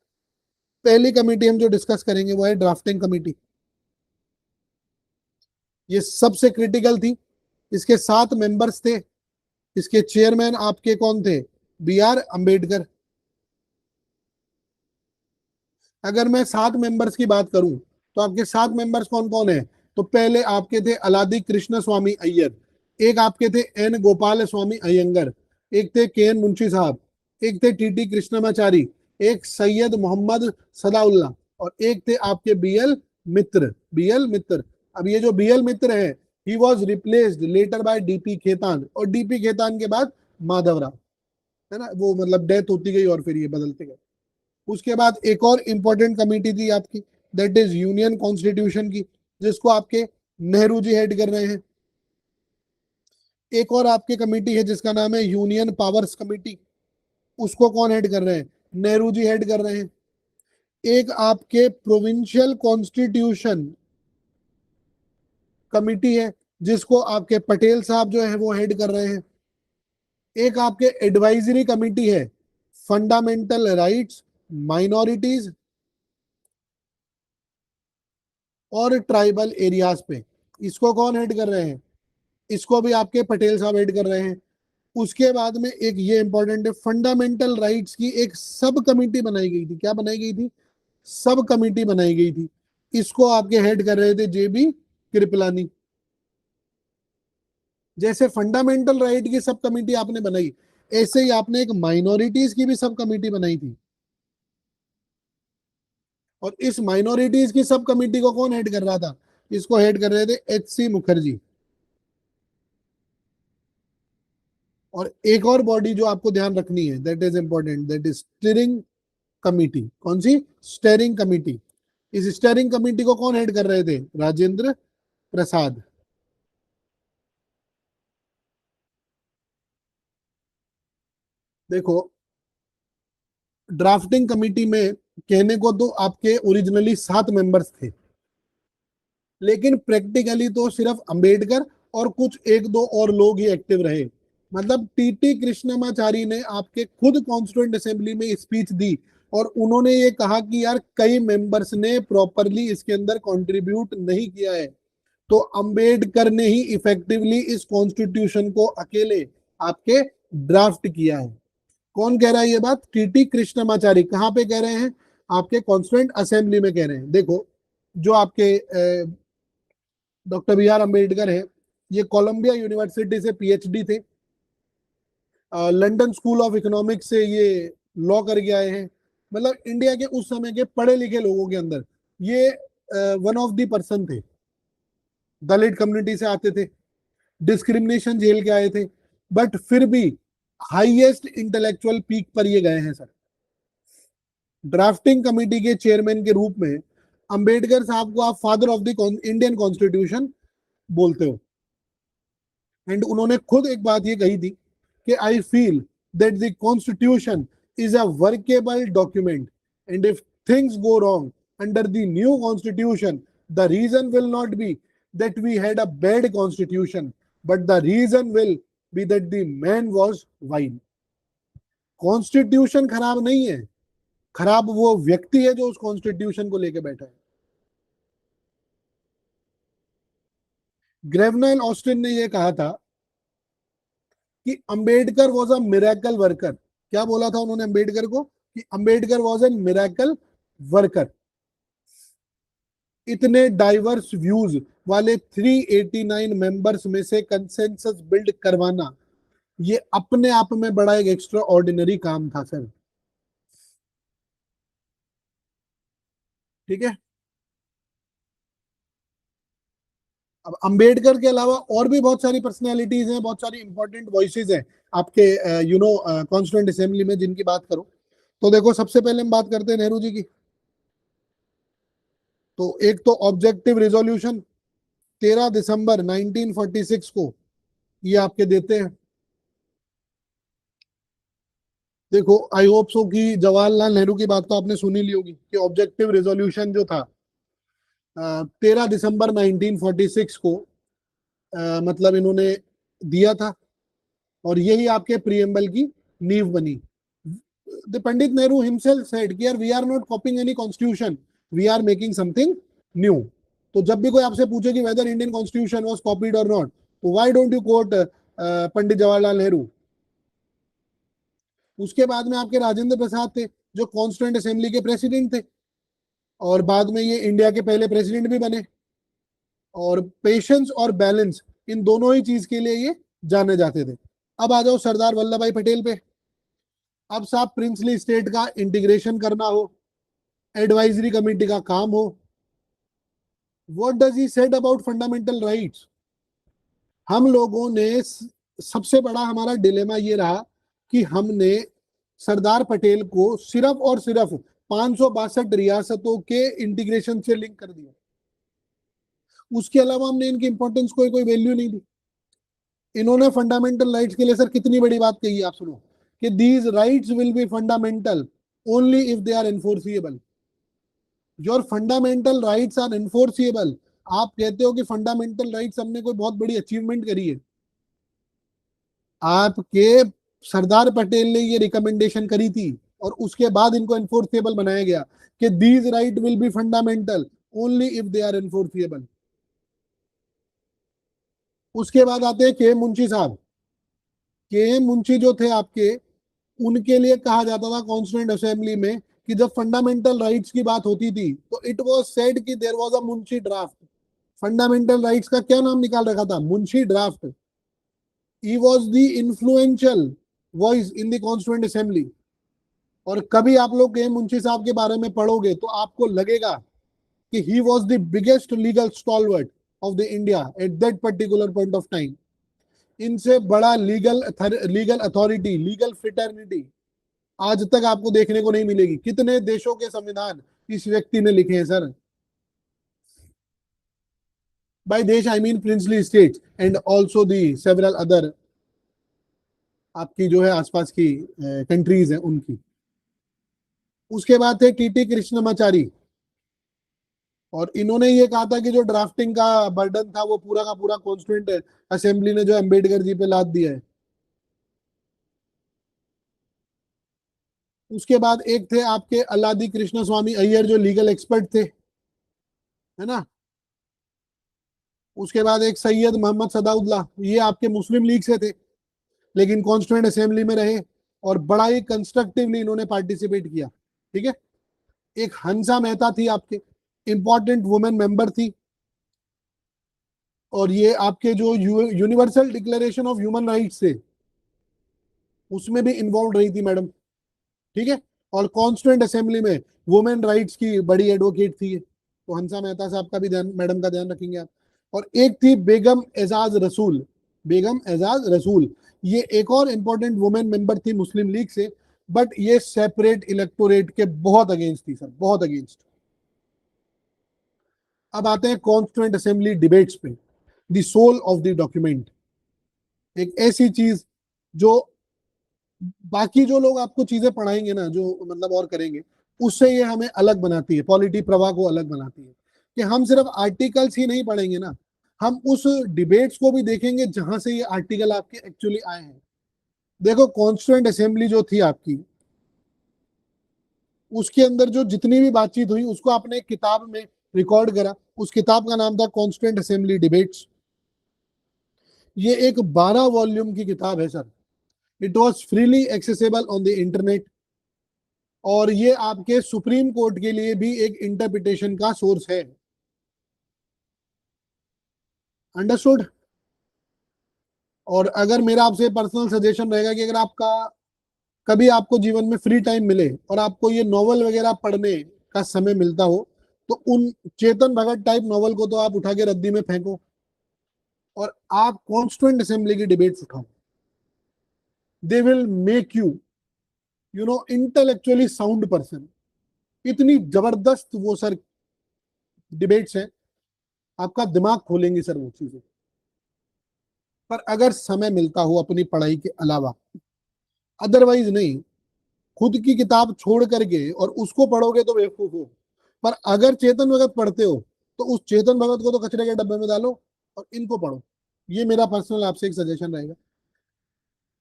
पहली कमिटी हम जो डिस्कस करेंगे वो है ड्राफ्टिंग कमिटी। ये सबसे क्रिटिकल थी। इसके 7 मेंबर्स थे। इसके चेयरमैन आपके कौन थे? B.R. अम्बेडकर। अगर मैं 7 मेंबर्स की बात करूं, तो आपके 7 मेंबर्स कौन कौन है? तो पहले आपके थे अलादी कृष्ण स्वामी अय्यर, एक आपके थे एन गोपाल स्वामी अयंगर, एक थे के एन मुंशी साहब, एक थे टी कृष्णमाचारी, एक सैयद मोहम्मद सदाउल्ला, और एक थे आपके बी एल मित्र। अब ये जो बी एल मित्र है, he was replaced later by DP Khaitan, और डीपी खेतान के बाद माधवराव, है ना, वो मतलब डेथ होती गई और फिर ये बदलते गए। उसके बाद एक और इंपॉर्टेंट कमेटी थी आपकी, दैट इज यूनियन कॉन्स्टिट्यूशन की, जिसको आपके नेहरू जी हेड कर रहे हैं। एक और आपकी कमेटी है जिसका नाम है यूनियन पावर्स कमेटी। उसको कौन हेड कर रहे हैं? नेहरू जी हेड कर रहे हैं। एक आपके प्रोविंशियल कॉन्स्टिट्यूशन कमिटी है, जिसको आपके पटेल साहब जो है वो हेड कर रहे हैं। एक आपके एडवाइजरी कमिटी है फंडामेंटल राइट्स, माइनॉरिटीज और ट्राइबल एरियाज पे, इसको कौन हेड कर रहे हैं? इसको भी आपके पटेल साहब हेड कर रहे हैं। उसके बाद में एक ये इंपॉर्टेंट है, फंडामेंटल राइट्स की एक सब कमिटी बनाई गई थी। क्या बनाई गई थी? सब कमिटी बनाई गई थी। इसको आपके हेड कर रहे थे जेबी कृपलानी। जैसे फंडामेंटल राइट की सब कमिटी आपने बनाई, ऐसे ही आपने एक माइनॉरिटीज की भी सब कमिटी बनाई थी। और इस माइनॉरिटीज की सब कमिटी को कौन हेड कर रहा था? इसको हेड कर रहे थे H.C. मुखर्जी। और एक और बॉडी जो आपको ध्यान रखनी है, that is important, that is steering committee. कौन सी? Steering committee. इस स्टीयरिंग कमिटी को कौन हेड कर रहे थे? राजेंद्र प्रसाद। देखो, ड्राफ्टिंग कमिटी में कहने को तो आपके ओरिजिनली 7 मेंबर्स थे, लेकिन प्रैक्टिकली तो सिर्फ अंबेडकर और कुछ एक दो और लोग ही एक्टिव रहे। मतलब टीटी कृष्णमाचारी ने आपके खुद कॉन्स्टिट्यूएंट असेंबली में स्पीच दी, और उन्होंने ये कहा कि यार कई मेंबर्स ने प्रॉपरली इसके अंदर कंट्रीब्यूट नहीं किया है, तो अंबेडकर ने ही इफेक्टिवली इस कॉन्स्टिट्यूशन को अकेले आपके ड्राफ्ट किया है। कौन कह रहा है ये बात? टीटी कृष्णमाचारी। कहाँ पे कह रहे हैं? आपके कॉन्स्टिट्यूएंट असेंबली में कह रहे हैं। देखो, जो आपके डॉक्टर बी आर अम्बेडकर है, ये कोलंबिया यूनिवर्सिटी से पीएचडी थे। लंदन स्कूल ऑफ इकोनॉमिक्स से ये लॉ करके आए हैं। मतलब इंडिया के उस समय के पढ़े लिखे लोगों के अंदर ये वन ऑफ द पर्सन थे। दलित कम्युनिटी से आते थे, डिस्क्रिमिनेशन झेल के आए थे, बट फिर भी हाईएस्ट इंटेलेक्चुअल पीक पर ये गए हैं सर। ड्राफ्टिंग कमेटी के चेयरमैन के रूप में अंबेडकर साहब को आप father of the Indian constitution बोलते हो। एंड उन्होंने खुद एक बात ये कही थी कि I feel that the constitution is a workable document, and if things go wrong under the new constitution, the reason will not be that we had a bad constitution, but the reason will be that the man was vile. Constitution खराब नहीं है, खराब वो व्यक्ति है जो उस constitution को लेके बैठा है। ग्रेवनाइल ऑस्टिन ने यह कहा था कि Ambedkar was a miracle worker. क्या बोला था उन्होंने अंबेडकर को? कि Ambedkar was an miracle worker. इतने डाइवर्स व्यूज वाले 389 मेंबर्स में से कंसेंसस बिल्ड करवाना, ये अपने आप में बड़ा एक एक्स्ट्रा ऑर्डिनरी काम था सर। ठीक है। अब अंबेडकर के अलावा और भी बहुत सारी पर्सनैलिटीज हैं, बहुत सारी इंपॉर्टेंट वॉइसेस हैं आपके कॉन्स्टिट्यूएंट असेंबली में, जिनकी बात करो तो देखो, सबसे पहले हम बात करते हैं नेहरू जी की। तो एक तो ऑब्जेक्टिव रिजोल्यूशन 13 दिसंबर 1946 को ये आपके देते हैं। देखो, आई होप सो कि जवाहरलाल नेहरू की बात तो आपने सुनी ली होगी कि ऑब्जेक्टिव रिजोल्यूशन जो था 13 दिसंबर 1946 को मतलब इन्होंने दिया था, और यही आपके प्रियम्बल की नींव बनी। The Pandit Nehru himself said कि यार we are not copying any constitution, we are making something new. तो जब भी कोई आपसे पूछे कि whether Indian constitution was copied और नॉट, तो why don't you quote Pandit Jawaharlal Nehru. उसके बाद में आपके राजेंद्र प्रसाद थे, जो कॉन्स्टिट्यूएंट असेंबली के प्रेसिडेंट थे, और बाद में ये इंडिया के पहले प्रेसिडेंट भी बने। और पेशेंस और बैलेंस, इन दोनों ही चीज के लिए ये जाने जाते थे। अब आ जाओ सरदार वल्लभ भाई पटेल पे। अब साहब प्रिंसली स्टेट का इंटीग्रेशन करना हो, एडवाइजरी कमेटी का काम हो, what does he said about fundamental rights. हम लोगों ने सबसे बड़ा हमारा डिलेमा ये रहा कि हमने सरदार पटेल को सिर्फ और सिर्फ 562 रियासतों के इंटीग्रेशन से लिंक कर दिया। उसके अलावा हमने इनकी इंपॉर्टेंस कोई वैल्यू नहीं दी। इन्होंने फंडामेंटल राइट्स के लिए सर कितनी बड़ी बात कही है, आप सुनो। कि these rights will be fundamental only if they are enforceable. Your fundamental rights are enforceable. आप कहते हो कि फंडामेंटल राइट्स हमने कोई बहुत बड़ी अचीवमेंट करी है, आपके सरदार पटेल ने ये रिकमेंडेशन करी थी और उसके बाद इनको एनफोर्सेबल बनाया गया कि these right will be fundamental only if they are enforceable. उसके बाद आते हैं के मुंशी साहब। के मुंशी जो थे आपके, उनके लिए कहा जाता था कॉन्स्टिट्यूएंट असेंबली में कि जब फंडामेंटल राइट्स की बात होती थी तो इट वाज सेड कि there was a Munshi draft. Fundamental rights का क्या नाम निकाल रखा था? Munshi draft. He was the influential voice in the constituent assembly. और कभी आप लोग के मुंशी साहब के बारे में पढ़ोगे तो आपको लगेगा कि ही was the biggest legal stalwart of the India at that particular point of time. इनसे बड़ा लीगल अथॉरिटी, लीगल फ्रेटर्निटी आज तक आपको देखने को नहीं मिलेगी। कितने देशों के संविधान इस व्यक्ति ने लिखे हैं सर? बाय देश I mean princely states and also the several other आपकी जो है आसपास की कंट्रीज हैं उनकी। उसके बाद थे टीटी कृष्णमाचारी, और इन्होंने ये कहा था कि जो ड्राफ्टिंग का बर्डन था वो पूरा का पूरा कॉन्स्टिट्यूएंट असेंबली ने जो अम्बेडकर जी पे लाद दिया है। उसके बाद एक थे आपके अल्लादी कृष्ण स्वामी अय्यर जो लीगल एक्सपर्ट थे, है ना। उसके बाद एक सैयद मोहम्मद सदाउल्लाह, ये आपके मुस्लिम लीग से थे लेकिन कॉन्स्टिट्यूएंट असेंबली में रहे और बड़ा ही कंस्ट्रक्टिवली इन्होंने पार्टिसिपेट किया। ठीक है। एक हंसा मेहता थी आपके, इंपॉर्टेंट वुमेन मेंबर थी, और ये आपके जो universal declaration of human rights थे उसमें भी इन्वॉल्व रही थी मैडम। ठीक है। और कॉन्स्टिट्यूएंट असेंबली में वुमेन राइट्स की बड़ी एडवोकेट थी, तो हंसा मेहता साहब का भी ध्यान, मैडम का ध्यान रखेंगे आप। और एक थी बेगम एजाज रसूल। बेगम एजाज रसूल ये एक और इंपॉर्टेंट वुमेन मेंबर थी मुस्लिम लीग से, बट ये सेपरेट इलेक्टोरेट के बहुत अगेंस्ट थी सर, बहुत अगेंस्ट। अब आते हैं कॉन्स्टिट्यूएंट असेंबली डिबेट्स पे, the soul of the document. एक ऐसी चीज जो बाकी जो लोग आपको चीजें पढ़ाएंगे ना, जो मतलब और करेंगे, उससे ये हमें अलग बनाती है, पॉलिटी प्रवाह को अलग बनाती है, कि हम सिर्फ आर्टिकल्स ही नहीं पढ़ेंगे ना, हम उस डिबेट्स को भी देखेंगे जहां से ये आर्टिकल आपके एक्चुअली आए हैं। देखो कॉन्स्टिट्यूएंट असेंबली जो थी आपकी, उसके अंदर जो जितनी भी बातचीत हुई उसको आपने एक किताब में रिकॉर्ड करा। उस किताब का नाम था कॉन्स्टिट्यूएंट असेंबली डिबेट्स। ये एक 12 वॉल्यूम की किताब है sir. It was freely accessible on the internet, और ये आपके सुप्रीम कोर्ट के लिए भी एक इंटरप्रिटेशन का सोर्स है। अंडरस्टूड। और अगर मेरा आपसे पर्सनल सजेशन रहेगा कि अगर आपका कभी आपको जीवन में फ्री टाइम मिले और आपको ये नॉवल वगैरह पढ़ने का समय मिलता हो, तो उन चेतन भगत टाइप नॉवल को तो आप उठा के रद्दी में फेंको और आप कॉन्स्टिट्यूएंट असेंबली की डिबेट्स उठाओ। They will make you intellectually sound person. इतनी जबरदस्त वो सर डिबेट्स हैं, आपका दिमाग खोलेंगे सर वो चीजें। पर अगर समय मिलता हो अपनी पढ़ाई के अलावा, अदरवाइज नहीं, खुद की किताब छोड़ करके और उसको पढ़ोगे तो बेवकूफ हो। पर अगर चेतन भगत पढ़ते हो तो उस चेतन भगत को तो कचरे के डब्बे में डालो और इनको पढ़ो। ये मेरा पर्सनल आपसे एक सजेशन रहेगा।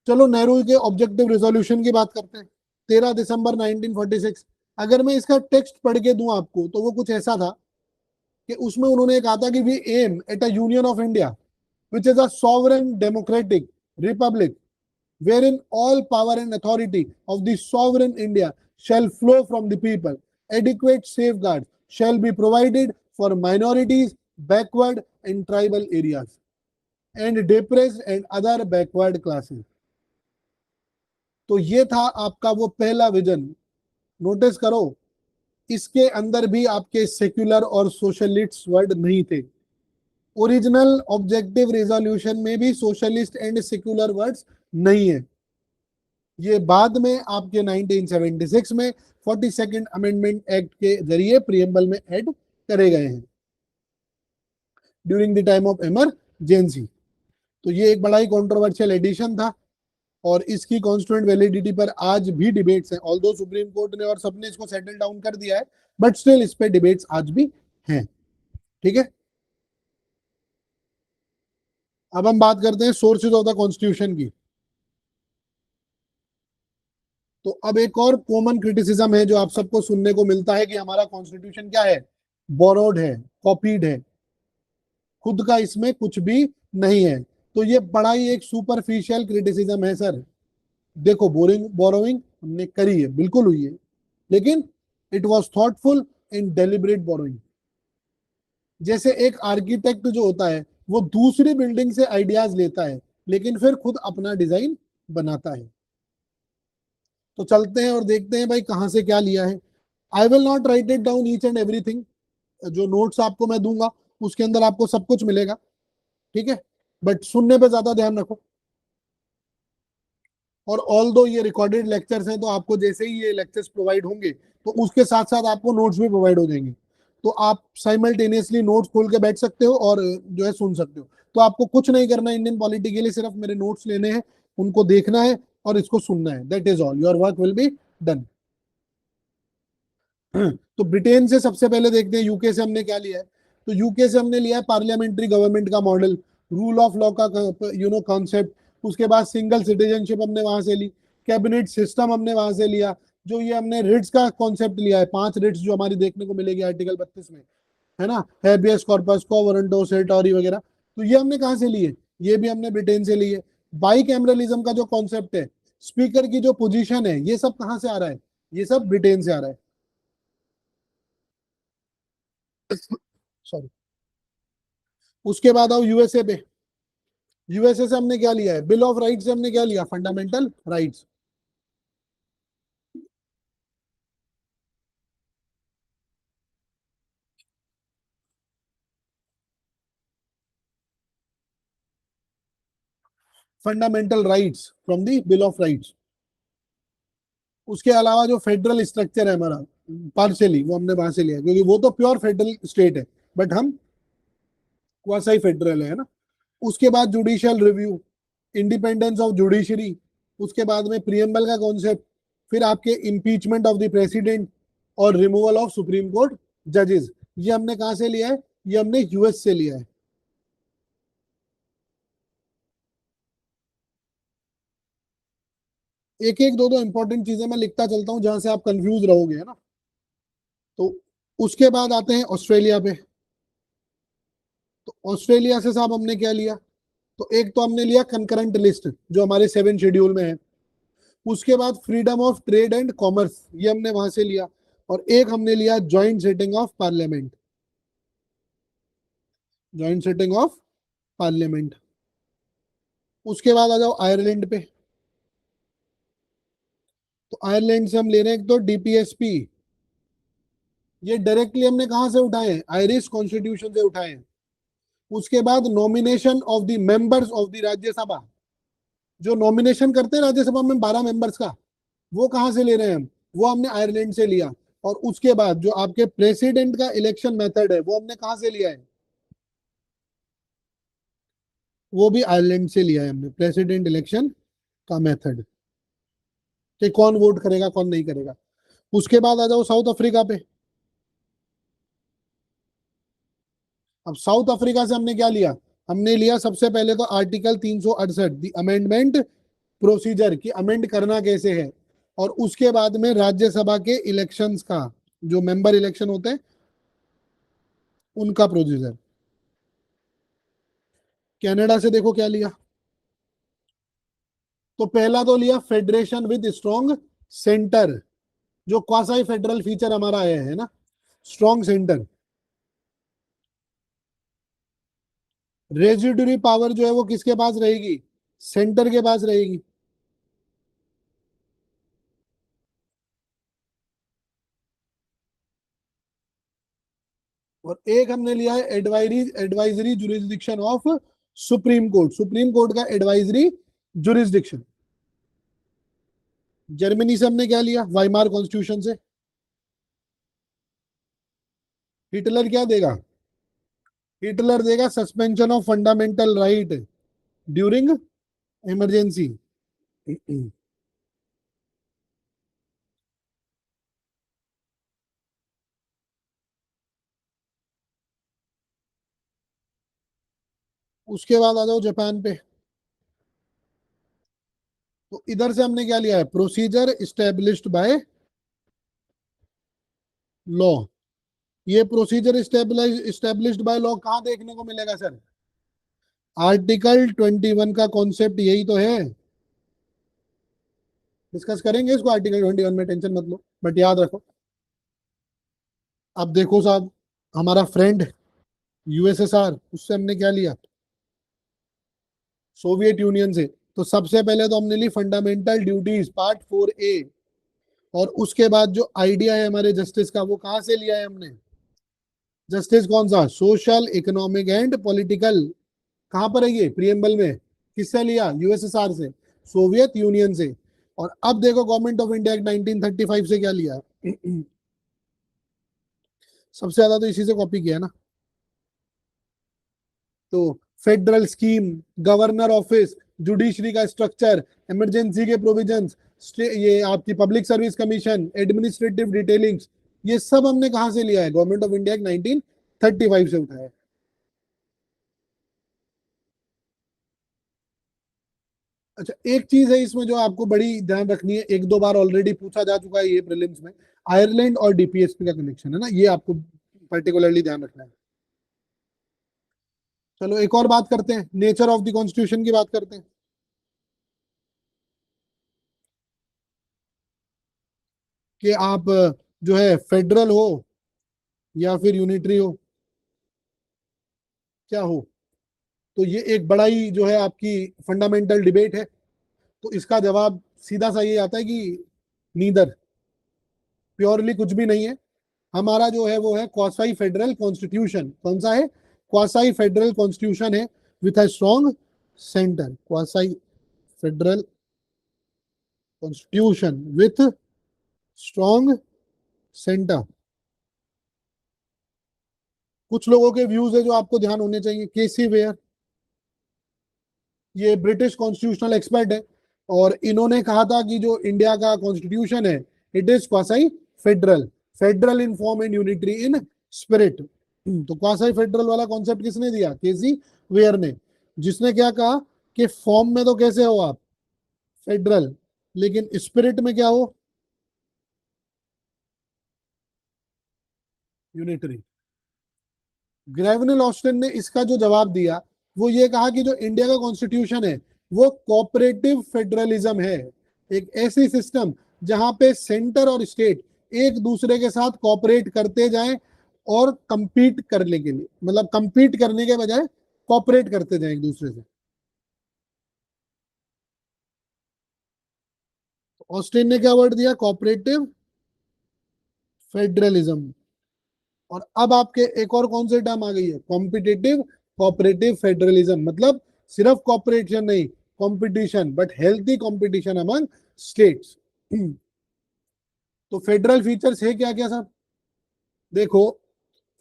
चलो नेहरू के ऑब्जेक्टिव रेजोल्यूशन की बात करते हैं। 13 दिसंबर 1946। अगर मैं इसका टेक्स्ट पढ़ के दूं आपको तो वो कुछ ऐसा था कि उसमें उन्होंने कहा था कि we aim at a union of India which is a sovereign democratic republic wherein all power and authority of the sovereign India shall flow from the people. Adequate safeguards shall be provided for minorities, backward and tribal areas, and depressed and other backward classes. तो ये था आपका वो पहला vision. Notice करो, इसके अंदर भी आपके सेक्युलर और सोशलिस्ट वर्ड नहीं थे। ओरिजिनल ऑब्जेक्टिव रेजोल्यूशन में भी सोशलिस्ट एंड सेक्युलर वर्ड्स नहीं है। ये बाद में आपके 1976 में 42nd अमेंडमेंट एक्ट के जरिए प्रियम्बल में ऐड करे गए हैं during the time of emergency. तो ये एक बड़ा ही कंट्रोवर्शियल एडिशन था और इसकी कॉन्स्टिट्यूएंट वैलिडिटी पर आज भी डिबेट्स हैं, ऑल्दो सुप्रीम कोर्ट ने और सबने इसको सेटल डाउन कर दिया है, बट स्टिल इस पे डिबेट्स आज भी हैं। ठीक है, अब हम बात करते हैं सोर्सेज ऑफ द कॉन्स्टिट्यूशन की। तो अब एक और कॉमन क्रिटिसिज्म है जो आप सबको सुनने को मिलता है कि हमारा कॉन्स्टिट्यूशन क्या है, बोरोड है, कॉपीड है, खुद का इसमें कुछ भी नहीं है। तो ये बड़ा ही एक सुपरफिशियल क्रिटिसिज्म है सर। देखो, बोरोइंग हमने करी है, बिल्कुल हुई है, लेकिन it was thoughtful in deliberate borrowing. जैसे एक आर्किटेक्ट जो होता है वो दूसरी बिल्डिंग से आइडियाज लेता है, लेकिन फिर खुद अपना डिजाइन बनाता है। तो चलते हैं और देखते हैं भाई कहां से क्या लिया है। I will not right it down each and everything. जो नोट्स आपको मैं दूंगा उसके अंदर आपको सब कुछ मिलेगा, ठीक है, बट सुनने पे ज्यादा ध्यान रखो। और ऑल दो ये रिकॉर्डेड लेक्चर्स हैं, तो आपको जैसे ही ये लेक्चर्स प्रोवाइड होंगे तो उसके साथ साथ आपको नोट्स भी प्रोवाइड हो जाएंगे, तो आप साइमल्टेनियसली नोट्स खोल के बैठ सकते हो और जो है सुन सकते हो। तो आपको कुछ नहीं करना है इंडियन पॉलिटी के लिए, सिर्फ मेरे नोट्स लेने हैं, उनको देखना है और इसको सुनना है, that is all, your work will be done. तो ब्रिटेन से सबसे पहले देखते हैं यूके से हमने क्या लिया है। तो यूके से हमने लिया है पार्लियामेंट्री गवर्नमेंट का मॉडल, रूल ऑफ लॉ का कॉन्सेप्ट। उसके बाद सिंगल सिटीजनशिप हमने वहां से ली, कैबिनेट सिस्टम हमने वहां से लिया, जो ये हमने रिट्स का कॉन्सेप्ट लिया है, 5 रिट्स जो हमारी देखने को मिलेगी आर्टिकल 32 में, है ना, हैबियस कॉर्पस, को वारंटो, सेटोरी वगैरह। तो ये हमने कहाँ से लिए, ये भी हमने ब्रिटेन से लिए। बाई कैमरलिज्म का जो कॉन्सेप्ट है, स्पीकर की जो पोजीशन है, ये सब कहाँ से आ रहा है, ये सब ब्रिटेन से आ रहा है। सॉरी। उसके बाद आओ यूएसए पे। यूएसए से हमने क्या लिया है, बिल ऑफ राइट्स से हमने क्या लिया, fundamental rights. Fundamental rights from the bill of rights. उसके अलावा जो फेडरल स्ट्रक्चर है हमारा, पार्शियली वो हमने वहां से लिया, क्योंकि वो तो प्योर फेडरल स्टेट है, बट हम क्वासाई फेडरल है ना। उसके बाद judicial review, independence of judiciary, उसके बाद में प्रियम्बल का कॉन्सेप्ट, फिर आपके इम्पीचमेंट ऑफ द प्रेसिडेंट और रिमूवल ऑफ सुप्रीम कोर्ट जजेस। ये हमने कहां से लिया है, ये हमने यूएस से लिया है। एक एक दो दो इंपॉर्टेंट चीजें मैं लिखता चलता हूं जहां से आप कंफ्यूज रहोगे, है ना। तो उसके बाद आते हैं ऑस्ट्रेलिया पे। तो ऑस्ट्रेलिया से साहब हमने क्या लिया, तो एक तो हमने लिया कंकरेंट लिस्ट जो हमारे 7 शेड्यूल में है। उसके बाद freedom of trade and commerce, ये हमने वहां से लिया। और एक हमने लिया joint setting of parliament, joint setting of parliament. उसके बाद आ जाओ आयरलैंड पे। तो आयरलैंड से हम ले रहे हैं एक तो डीपीएसपी, ये डायरेक्टली हमने कहां से उठाए हैं, आयरिश कॉन्स्टिट्यूशन से उठाए हैं। उसके बाद nomination of the members of the Rajya Sabha, जो नॉमिनेशन करते हैं राज्यसभा में 12 मेंबर्स का, वो कहां से ले रहे हैं हम, वो हमने आयरलैंड से लिया। और उसके बाद जो आपके प्रेसिडेंट का इलेक्शन मेथड है, वो हमने कहां से लिया है, वो भी आयरलैंड से लिया है हमने, प्रेसिडेंट इलेक्शन का मेथड, कि कौन वोट करेगा कौन नहीं करेगा। उसके बाद आ जाओ साउथ अफ्रीका पे। अब साउथ अफ्रीका से हमने क्या लिया, हमने लिया सबसे पहले तो आर्टिकल 368 दी अमेंडमेंट प्रोसीजर, की अमेंड करना कैसे है। और उसके बाद में राज्यसभा के इलेक्शंस का, जो मेंबर इलेक्शन होते हैं उनका प्रोसीजर। कनाडा से देखो क्या लिया, तो पहला तो लिया फेडरेशन विद स्ट्रॉन्ग सेंटर, जो क्वासाई फेडरल फीचर हमारा आया है ना, स्ट्रॉन्ग सेंटर। रेजिडरी पावर जो है वो किसके पास रहेगी, सेंटर के पास रहेगी। और एक हमने लिया है advisory jurisdiction of supreme court, supreme court का एडवाइजरी जुरिस्डिक्शन। जर्मनी से हमने क्या लिया, वाइमार कॉन्स्टिट्यूशन से। हिटलर क्या देगा, हिटलर देगा suspension of fundamental right during emergency. उसके बाद आ जाओ जापान पे। तो इधर से हमने क्या लिया है, प्रोसीजर इस्टेब्लिश्ड बाय लॉ। ये प्रोसीजर इस्टेब्लिश्ड बाय लॉ कहाँ देखने को मिलेगा सर? आर्टिकल 21 का कॉन्सेप्ट यही तो है। डिस्कस करेंगे इसको आर्टिकल 21 में, टेंशन मत लो, बट याद रखो। अब देखो साहब, हमारा फ्रेंड यूएसएसआर, उससे हमने क्या लिया, सोवियत यूनियन से। तो सबसे पहले तो हमने ली फंडामेंटल ड्यूटीज पार्ट 4A। और उसके बाद जो आइडिया है हमारे जस्टिस का, वो कहाँ से लिया है हमने? जस्टिस कौन सा? Social, economic and political. कहां पर है ये? प्रियम्बल में। किससे लिया? यूएसएसआर से, सोवियत यूनियन से। और अब देखो गवर्नमेंट ऑफ इंडिया एक्ट 1935 से क्या लिया? सबसे ज्यादा तो इसी से कॉपी किया ना। तो federal scheme, governor office, judiciary का स्ट्रक्चर, इमरजेंसी के प्रोविजंस, ये आपकी public service commission, administrative detailings, ये सब हमने कहां से लिया है? गवर्नमेंट ऑफ इंडिया एक्ट 1935 से उठाया। अच्छा, एक चीज है इसमें जो आपको बड़ी ध्यान रखनी है, एक दो बार ऑलरेडी पूछा जा चुका है ये प्रीलिम्स में, आयरलैंड और डीपीएसपी का कनेक्शन है ना, ये आपको पर्टिकुलरली ध्यान रखना है। चलो एक और बात करते हैं, नेचर ऑफ द कॉन्स्टिट्यूशन की बात करते हैं। कि आप जो है फेडरल हो या फिर यूनिटरी हो, क्या हो? तो ये एक बड़ा ही जो है आपकी फंडामेंटल डिबेट है। तो इसका जवाब सीधा सा ये आता है कि नीदर, प्योरली कुछ भी नहीं है। हमारा जो है वो है क्वासाई फेडरल कॉन्स्टिट्यूशन। कौन सा है? क्वासाई फेडरल कॉन्स्टिट्यूशन है with a strong centre. Quasi federal constitution with strong centre. कुछ लोगों के व्यूज है जो आपको ध्यान होने चाहिए। केसी वेयर, ये ब्रिटिश कॉन्स्टिट्यूशनल एक्सपर्ट है, और इन्होंने कहा था कि जो इंडिया का कॉन्स्टिट्यूशन है, it is quasi federal, federal in form and unitary in spirit. तो क्वासाई फेडरल वाला कॉन्सेप्ट किसने दिया? केसी वेयर ने। जिसने क्या कहा कि फॉर्म में तो कैसे हो आप, फेडरल, लेकिन स्पिरिट में क्या हो, यूनिटरी। ग्रेवनल ऑस्टिन ने इसका जो जवाब दिया, वो ये कहा कि जो इंडिया का कॉन्स्टिट्यूशन है वो कोऑपरेटिव फेडरलिज्म है, एक ऐसी सिस्टम जहां पे सेंटर और स्टेट एक दूसरे के साथ कोऑपरेट करते जाएं और compete करने के लिए, मतलब compete करने के बजाय कोऑपरेट करते जाएं एक दूसरे से। ऑस्टिन ने क्या वर्ड दिया? Cooperative federalism. और अब आपके एक और कौन सी टर्म आ गई है? Competitive cooperative federalism. मतलब सिर्फ कॉपरेशन नहीं, competition, but healthy competition among states. तो फेडरल फीचर्स है क्या क्या सर? देखो,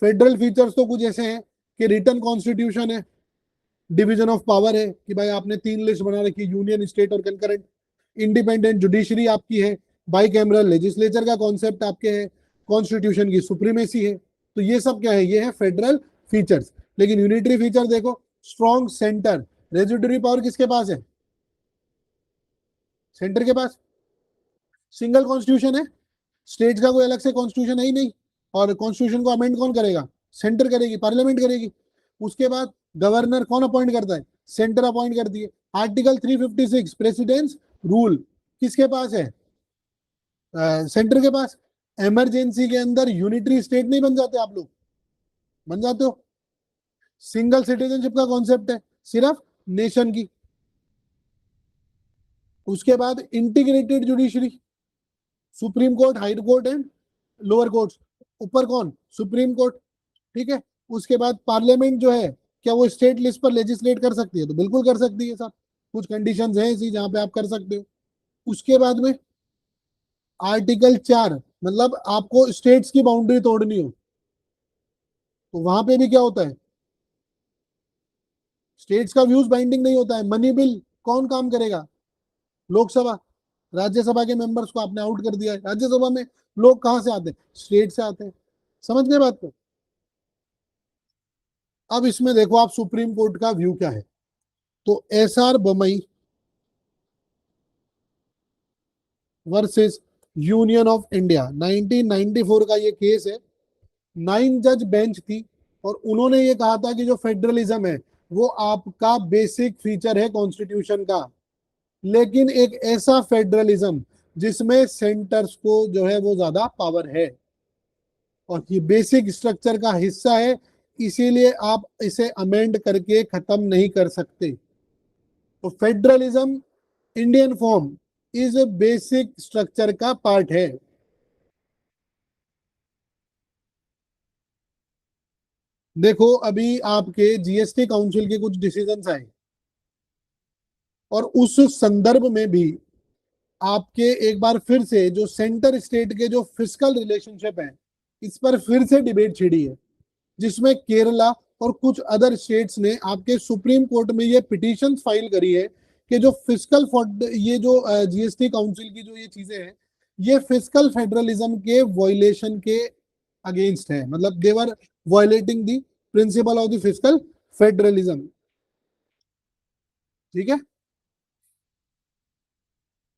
फेडरल फीचर्स तो कुछ ऐसे हैं कि रिटन कॉन्स्टिट्यूशन है, डिवीजन ऑफ पावर है कि भाई आपने तीन लिस्ट बना रखी, यूनियन, स्टेट और कंकरेंट। इंडिपेंडेंट जुडिशरी आपकी है, बाई कैमरल लेजिस्लेचर का कॉन्सेप्ट आपके है, कॉन्स्टिट्यूशन की सुप्रीमेसी है। तो ये सब क्या है? ये है फेडरल फीचर्स। लेकिन यूनिटरी फीचर देखो, स्ट्रॉन्ग सेंटर, रेजिडरी पावर किसके पास है? सेंटर के पास। सिंगल कॉन्स्टिट्यूशन है, स्टेट का कोई अलग से कॉन्स्टिट्यूशन है ही नहीं। और कॉन्स्टिट्यूशन को अमेंड कौन करेगा? सेंटर करेगी, पार्लियामेंट करेगी। उसके बाद गवर्नर कौन अपॉइंट करता है? सेंटर अपॉइंट करती है। आर्टिकल 356 प्रेसिडेंस रूल किसके पास है? सेंटर के पास। इमरजेंसी के अंदर यूनिटरी स्टेट नहीं बन जाते आप लोग? बन जाते हो। सिंगल सिटीजनशिप का कॉन्सेप्ट है सिर्फ नेशन की। उसके बाद integrated judiciary, supreme court, high court and lower court. ऊपर कौन? Supreme court. ठीक है। उसके बाद पार्लियामेंट जो है, क्या वो स्टेट लिस्ट पर लेजिस्लेट कर सकती है? तो बिल्कुल कर सकती है साहब, कुछ कंडीशंस हैं ऐसी जहां पे आप कर सकते हो। उसके बाद में आर्टिकल 4, मतलब आपको स्टेट्स की बाउंड्री तोड़नी हो तो वहां पे भी क्या होता है? स्टेट्स का व्यूज बाइंडिंग नहीं होता है। मनी बिल कौन काम करेगा? लोकसभा। राज्यसभा के मेंबर्स को आपने आउट कर दिया है। राज्यसभा में लोग कहाँ से आते हैं? स्टेट से आते हैं। समझ गए बात को? अब इसमें देखो आप सुप्रीम कोर्ट का व्यू क्या है। तो S R Bommai versus union of India, 1994 का ये केस है। 9 जज बेंच थी और उन्होंने ये कहा था कि जो फेडरलिज्म है वो आपका बेसिक फीचर है कॉन्स्टिट्यूशन का, लेकिन एक ऐसा फेडरलिज्म जिसमें सेंटर्स को जो है वो ज्यादा पावर है और ये बेसिक स्ट्रक्चर का हिस्सा है, इसीलिए आप इसे अमेंड करके खत्म नहीं कर सकते। तो federalism Indian form is basic structure का पार्ट है। देखो अभी आपके जीएसटी काउंसिल के कुछ डिसीजंस आए और उस संदर्भ में भी आपके एक बार फिर से जो सेंटर स्टेट के जो फिजिकल रिलेशनशिप है इस पर फिर से डिबेट छिड़ी है, जिसमें केरला और कुछ अदर स्टेट्स ने आपके सुप्रीम कोर्ट में ये पिटीशन फाइल करी है कि जो फिजिकल, ये जो जीएसटी काउंसिल की जो ये चीजें हैं ये फिजिकल फेडरलिज्म के वॉयलेशन के अगेंस्ट है, मतलब they're violating the principle of the physical federalism. ठीक है।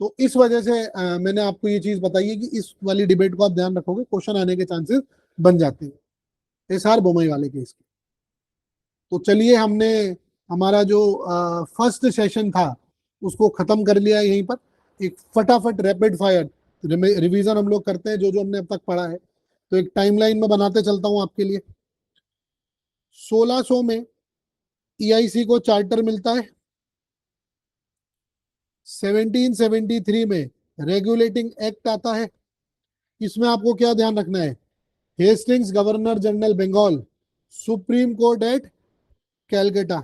तो इस वजह से मैंने आपको ये चीज बताई है कि इस वाली डिबेट को आप ध्यान रखोगे, क्वेश्चन आने के चांसेस बन जाते हैं एसआर बोमई वाले केस के। तो चलिए हमने हमारा जो फर्स्ट सेशन था उसको खत्म कर लिया है यहीं पर। एक फटाफट रैपिड फायर रिवीजन हम लोग करते हैं जो जो हमने अब तक पढ़ा है। तो एक टाइमलाइन में बनाते चलता हूं आपके लिए। 1600 में ईआईसी को चार्टर मिलता है। 1773 में रेगुलेटिंग एक्ट आता है। इसमें आपको क्या ध्यान रखना है? Hastings governor general Bengal, supreme court at Calcutta.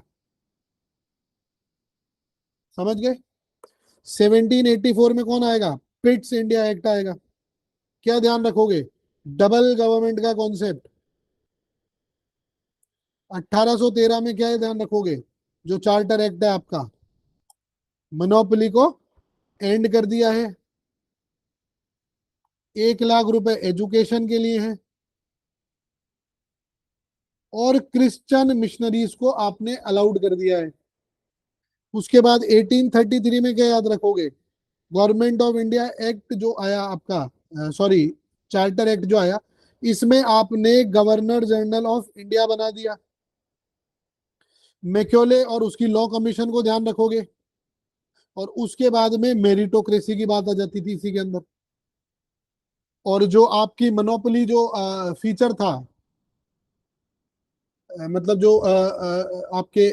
समझ गए? 1784 में कौन आएगा? पिट्स इंडिया एक्ट आएगा। क्या ध्यान रखोगे? डबल गवर्नमेंट का कॉन्सेप्ट। 1813 में क्या है ध्यान रखोगे? जो चार्टर एक्ट है आपका, मोनोपोली को एंड कर दिया है। 1 लाख रुपए एजुकेशन के लिए है और क्रिश्चियन मिशनरीज को आपने अलाउड कर दिया है। उसके बाद 1833 में क्या याद रखोगे? गवर्नमेंट ऑफ इंडिया एक्ट जो आया आपका, सॉरी, चार्टर एक्ट जो आया, इसमें आपने गवर्नर जनरल ऑफ इंडिया बना दिया। मैक्योले और उसकी लॉ कमीशन को ध्यान रखोगे और उसके बाद में मेरिटोक्रेसी की बात आ जाती थी इसी के अंदर। और जो आपकी मोनोपोली जो फीचर था, मतलब जो आपके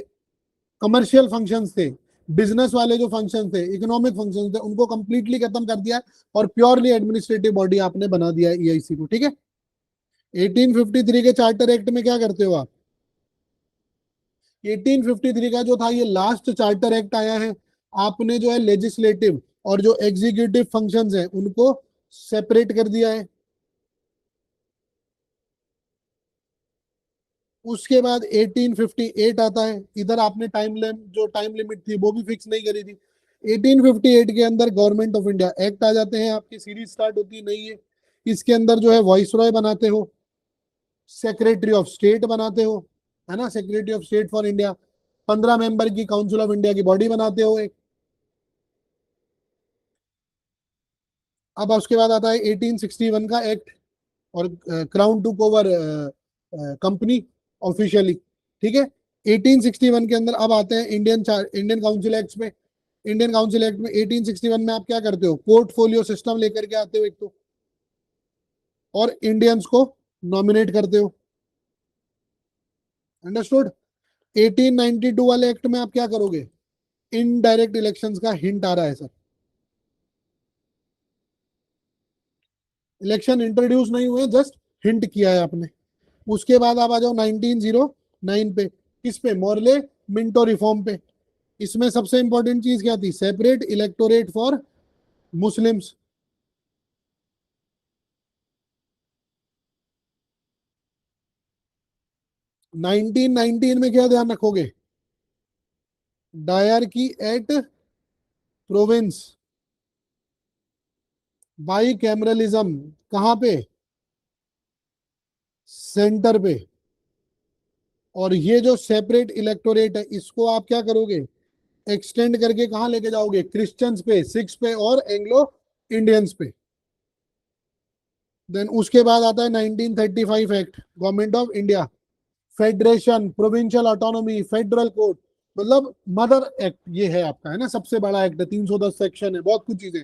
कमर्शियल फंक्शंस थे, बिजनेस वाले जो फंक्शन थे, इकोनॉमिक फंक्शन थे, उनको कंप्लीटली खत्म कर दिया है और प्योरली एडमिनिस्ट्रेटिव बॉडी आपने बना दिया है ईआईसी को। ठीक है। 1853 के चार्टर एक्ट में क्या करते हो आप? 1853 का जो था ये लास्ट चार्टर एक्ट आया है। आपने जो है लेजिस्लेटिव और जो एग्जीक्यूटिव फंक्शंस हैं उनको सेपरेट कर दिया है। उसके बाद 1858 आता है। इधर आपने जो टाइम लिमिट थी वो भी फिक्स नहीं करी थी। 1858 के अंदर गवर्नमेंट ऑफ इंडिया एक्ट आ जाते हैं, आपकी सीरीज स्टार्ट होती नहीं है। इसके अंदर जो है वॉइस रॉय बनाते हो, सेक्रेटरी ऑफ स्टेट बनाते हो, है ना, secretary of state for India. 15 member की काउंसिल ऑफ इंडिया की बॉडी बनाते हो एक। अब उसके बाद आता है 1861 का एक्ट और crown to over company officially. ठीक है। 1861 के अंदर अब आते हैं इंडियन काउंसिल एक्ट में। इंडियन काउंसिल एक्ट में 1861 में आप क्या करते हो? पोर्टफोलियो सिस्टम लेकर के आते हो एक तो, और इंडियंस को नॉमिनेट करते हो। अंडरस्टूड? 1892 वाले एक्ट में आप क्या करोगे? इनडायरेक्ट इलेक्शंस का हिंट आ रहा है सर। इलेक्शन इंट्रोड्यूस नहीं हुए, जस्ट हिंट किया है आपने। उसके बाद आप आ जाओ 1909 पे। किस पे? मॉर्ले मिंटो रिफॉर्म पे। इसमें सबसे इंपॉर्टेंट चीज क्या थी? Separate electorate for Muslims. 1919 में क्या ध्यान रखोगे? Dyarchy at province. Bicameralism कहाँ पे, सेंटर पे। और ये जो सेपरेट इलेक्टोरेट है इसको आप क्या करोगे, एक्सटेंड करके कहाँ लेके जाओगे, क्रिश्चियंस पे, सिख्स पे और एंग्लो इंडियंस पे। देन उसके बाद आता है 1935 act, government of India, federation, provincial autonomy, federal code, मतलब मदर एक्ट ये है आपका, है ना, सबसे बड़ा एक्ट है, 310 सेक्शन है, बहुत कुछ चीजें।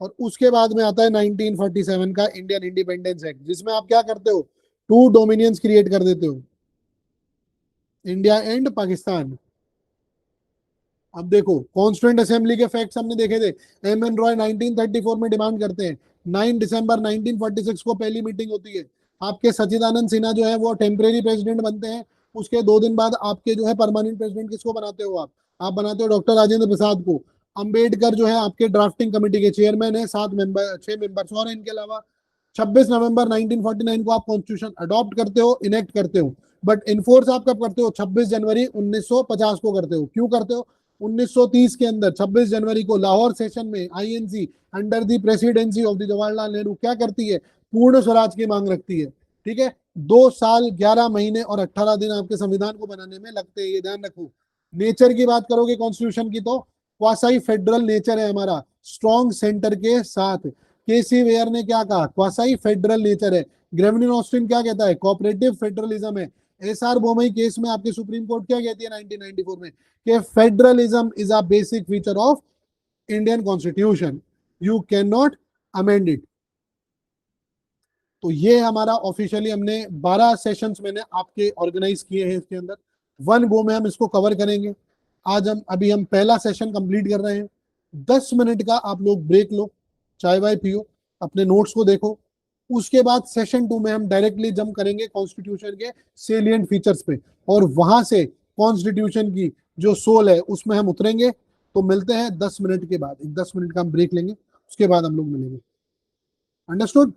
और उसके बाद में आता है 1947 का इंडियन इंडिपेंडेंस एक्ट, जिसमें आप क्या करते हो, टू डोमिनियंस क्रिएट कर देते हो, इंडिया एंड पाकिस्तान। अब देखो कॉन्स्टिट्यूंट असेंबली के फैक्ट्स हमने देखे थे, एम एन रॉय 1934 में डिमांड करते हैं, 9 दिसंबर 1946 को पहली मीटिंग होती है, आपके सच्चिदानंद सिन्हा जो है वो टेम्परेरी प्रेसिडेंट बनते हैं। उसके 2 दिन बाद आपके जो है परमानेंट प्रेसिडेंट किसको बनाते हो आप बनाते हो डॉक्टर राजेंद्र प्रसाद को। अंबेडकर जो है आपके ड्राफ्टिंग कमेटी के चेयरमैन है, 7 मेंबर 6 मेंबर्स और हैं इनके अलावा। 26 नवंबर 1949 को आप कॉन्स्टिट्यूशन अडॉप्ट करते हो, इनेक्ट करते हो। बट इन्फोर्स आप कब करते हो, 26 जनवरी 1950 को करते हो। क्यों करते हो, 1930 के अंदर 26 जनवरी को लाहौर सेशन में INC under the presidency of the Jawaharlal Nehru क्या करती है, पूर्ण स्वराज की मांग रखती है। ठीक है, 2 साल 11 महीने और 18 दिन आपके संविधान को बनाने में लगते हैं, ये ध्यान रखो। नेचर की बात करोगे कॉन्स्टिट्यूशन की तो क्वासाई फेडरल नेचर है हमारा, स्ट्रॉन्ग सेंटर के साथ। केसी वेयर ने क्या कहा, क्वासाई फेडरल नेचर है। ग्रेवनिन ऑस्टिन क्या कहता है, कोऑपरेटिव फेडरलिज्म है। एस आर बोमई केस में आपके सुप्रीम कोर्ट क्या कहती है 1994 में, कि federalism is a basic feature of Indian constitution, you can not amend it. तो ये हमारा ऑफिशियली हमने 12 सेशंस मैंने आपके ऑर्गेनाइज किए हैं, इसके अंदर वन गो में हम इसको कवर करेंगे। आज हम पहला सेशन कंप्लीट कर रहे हैं। 10 मिनट का आप लोग ब्रेक लो, चाय वाय पियो, अपने नोट्स को देखो। उसके बाद सेशन 2 में हम डायरेक्टली जंप करेंगे कॉन्स्टिट्यूशन के सेलिएंट फीचर्स पे, और वहां से कॉन्स्टिट्यूशन की जो सोल है उसमें हम उतरेंगे। तो मिलते हैं 10 मिनट के बाद, एक 10 मिनट का हम ब्रेक लेंगे, उसके बाद हम लोग मिलेंगे। अंडरस्टूड।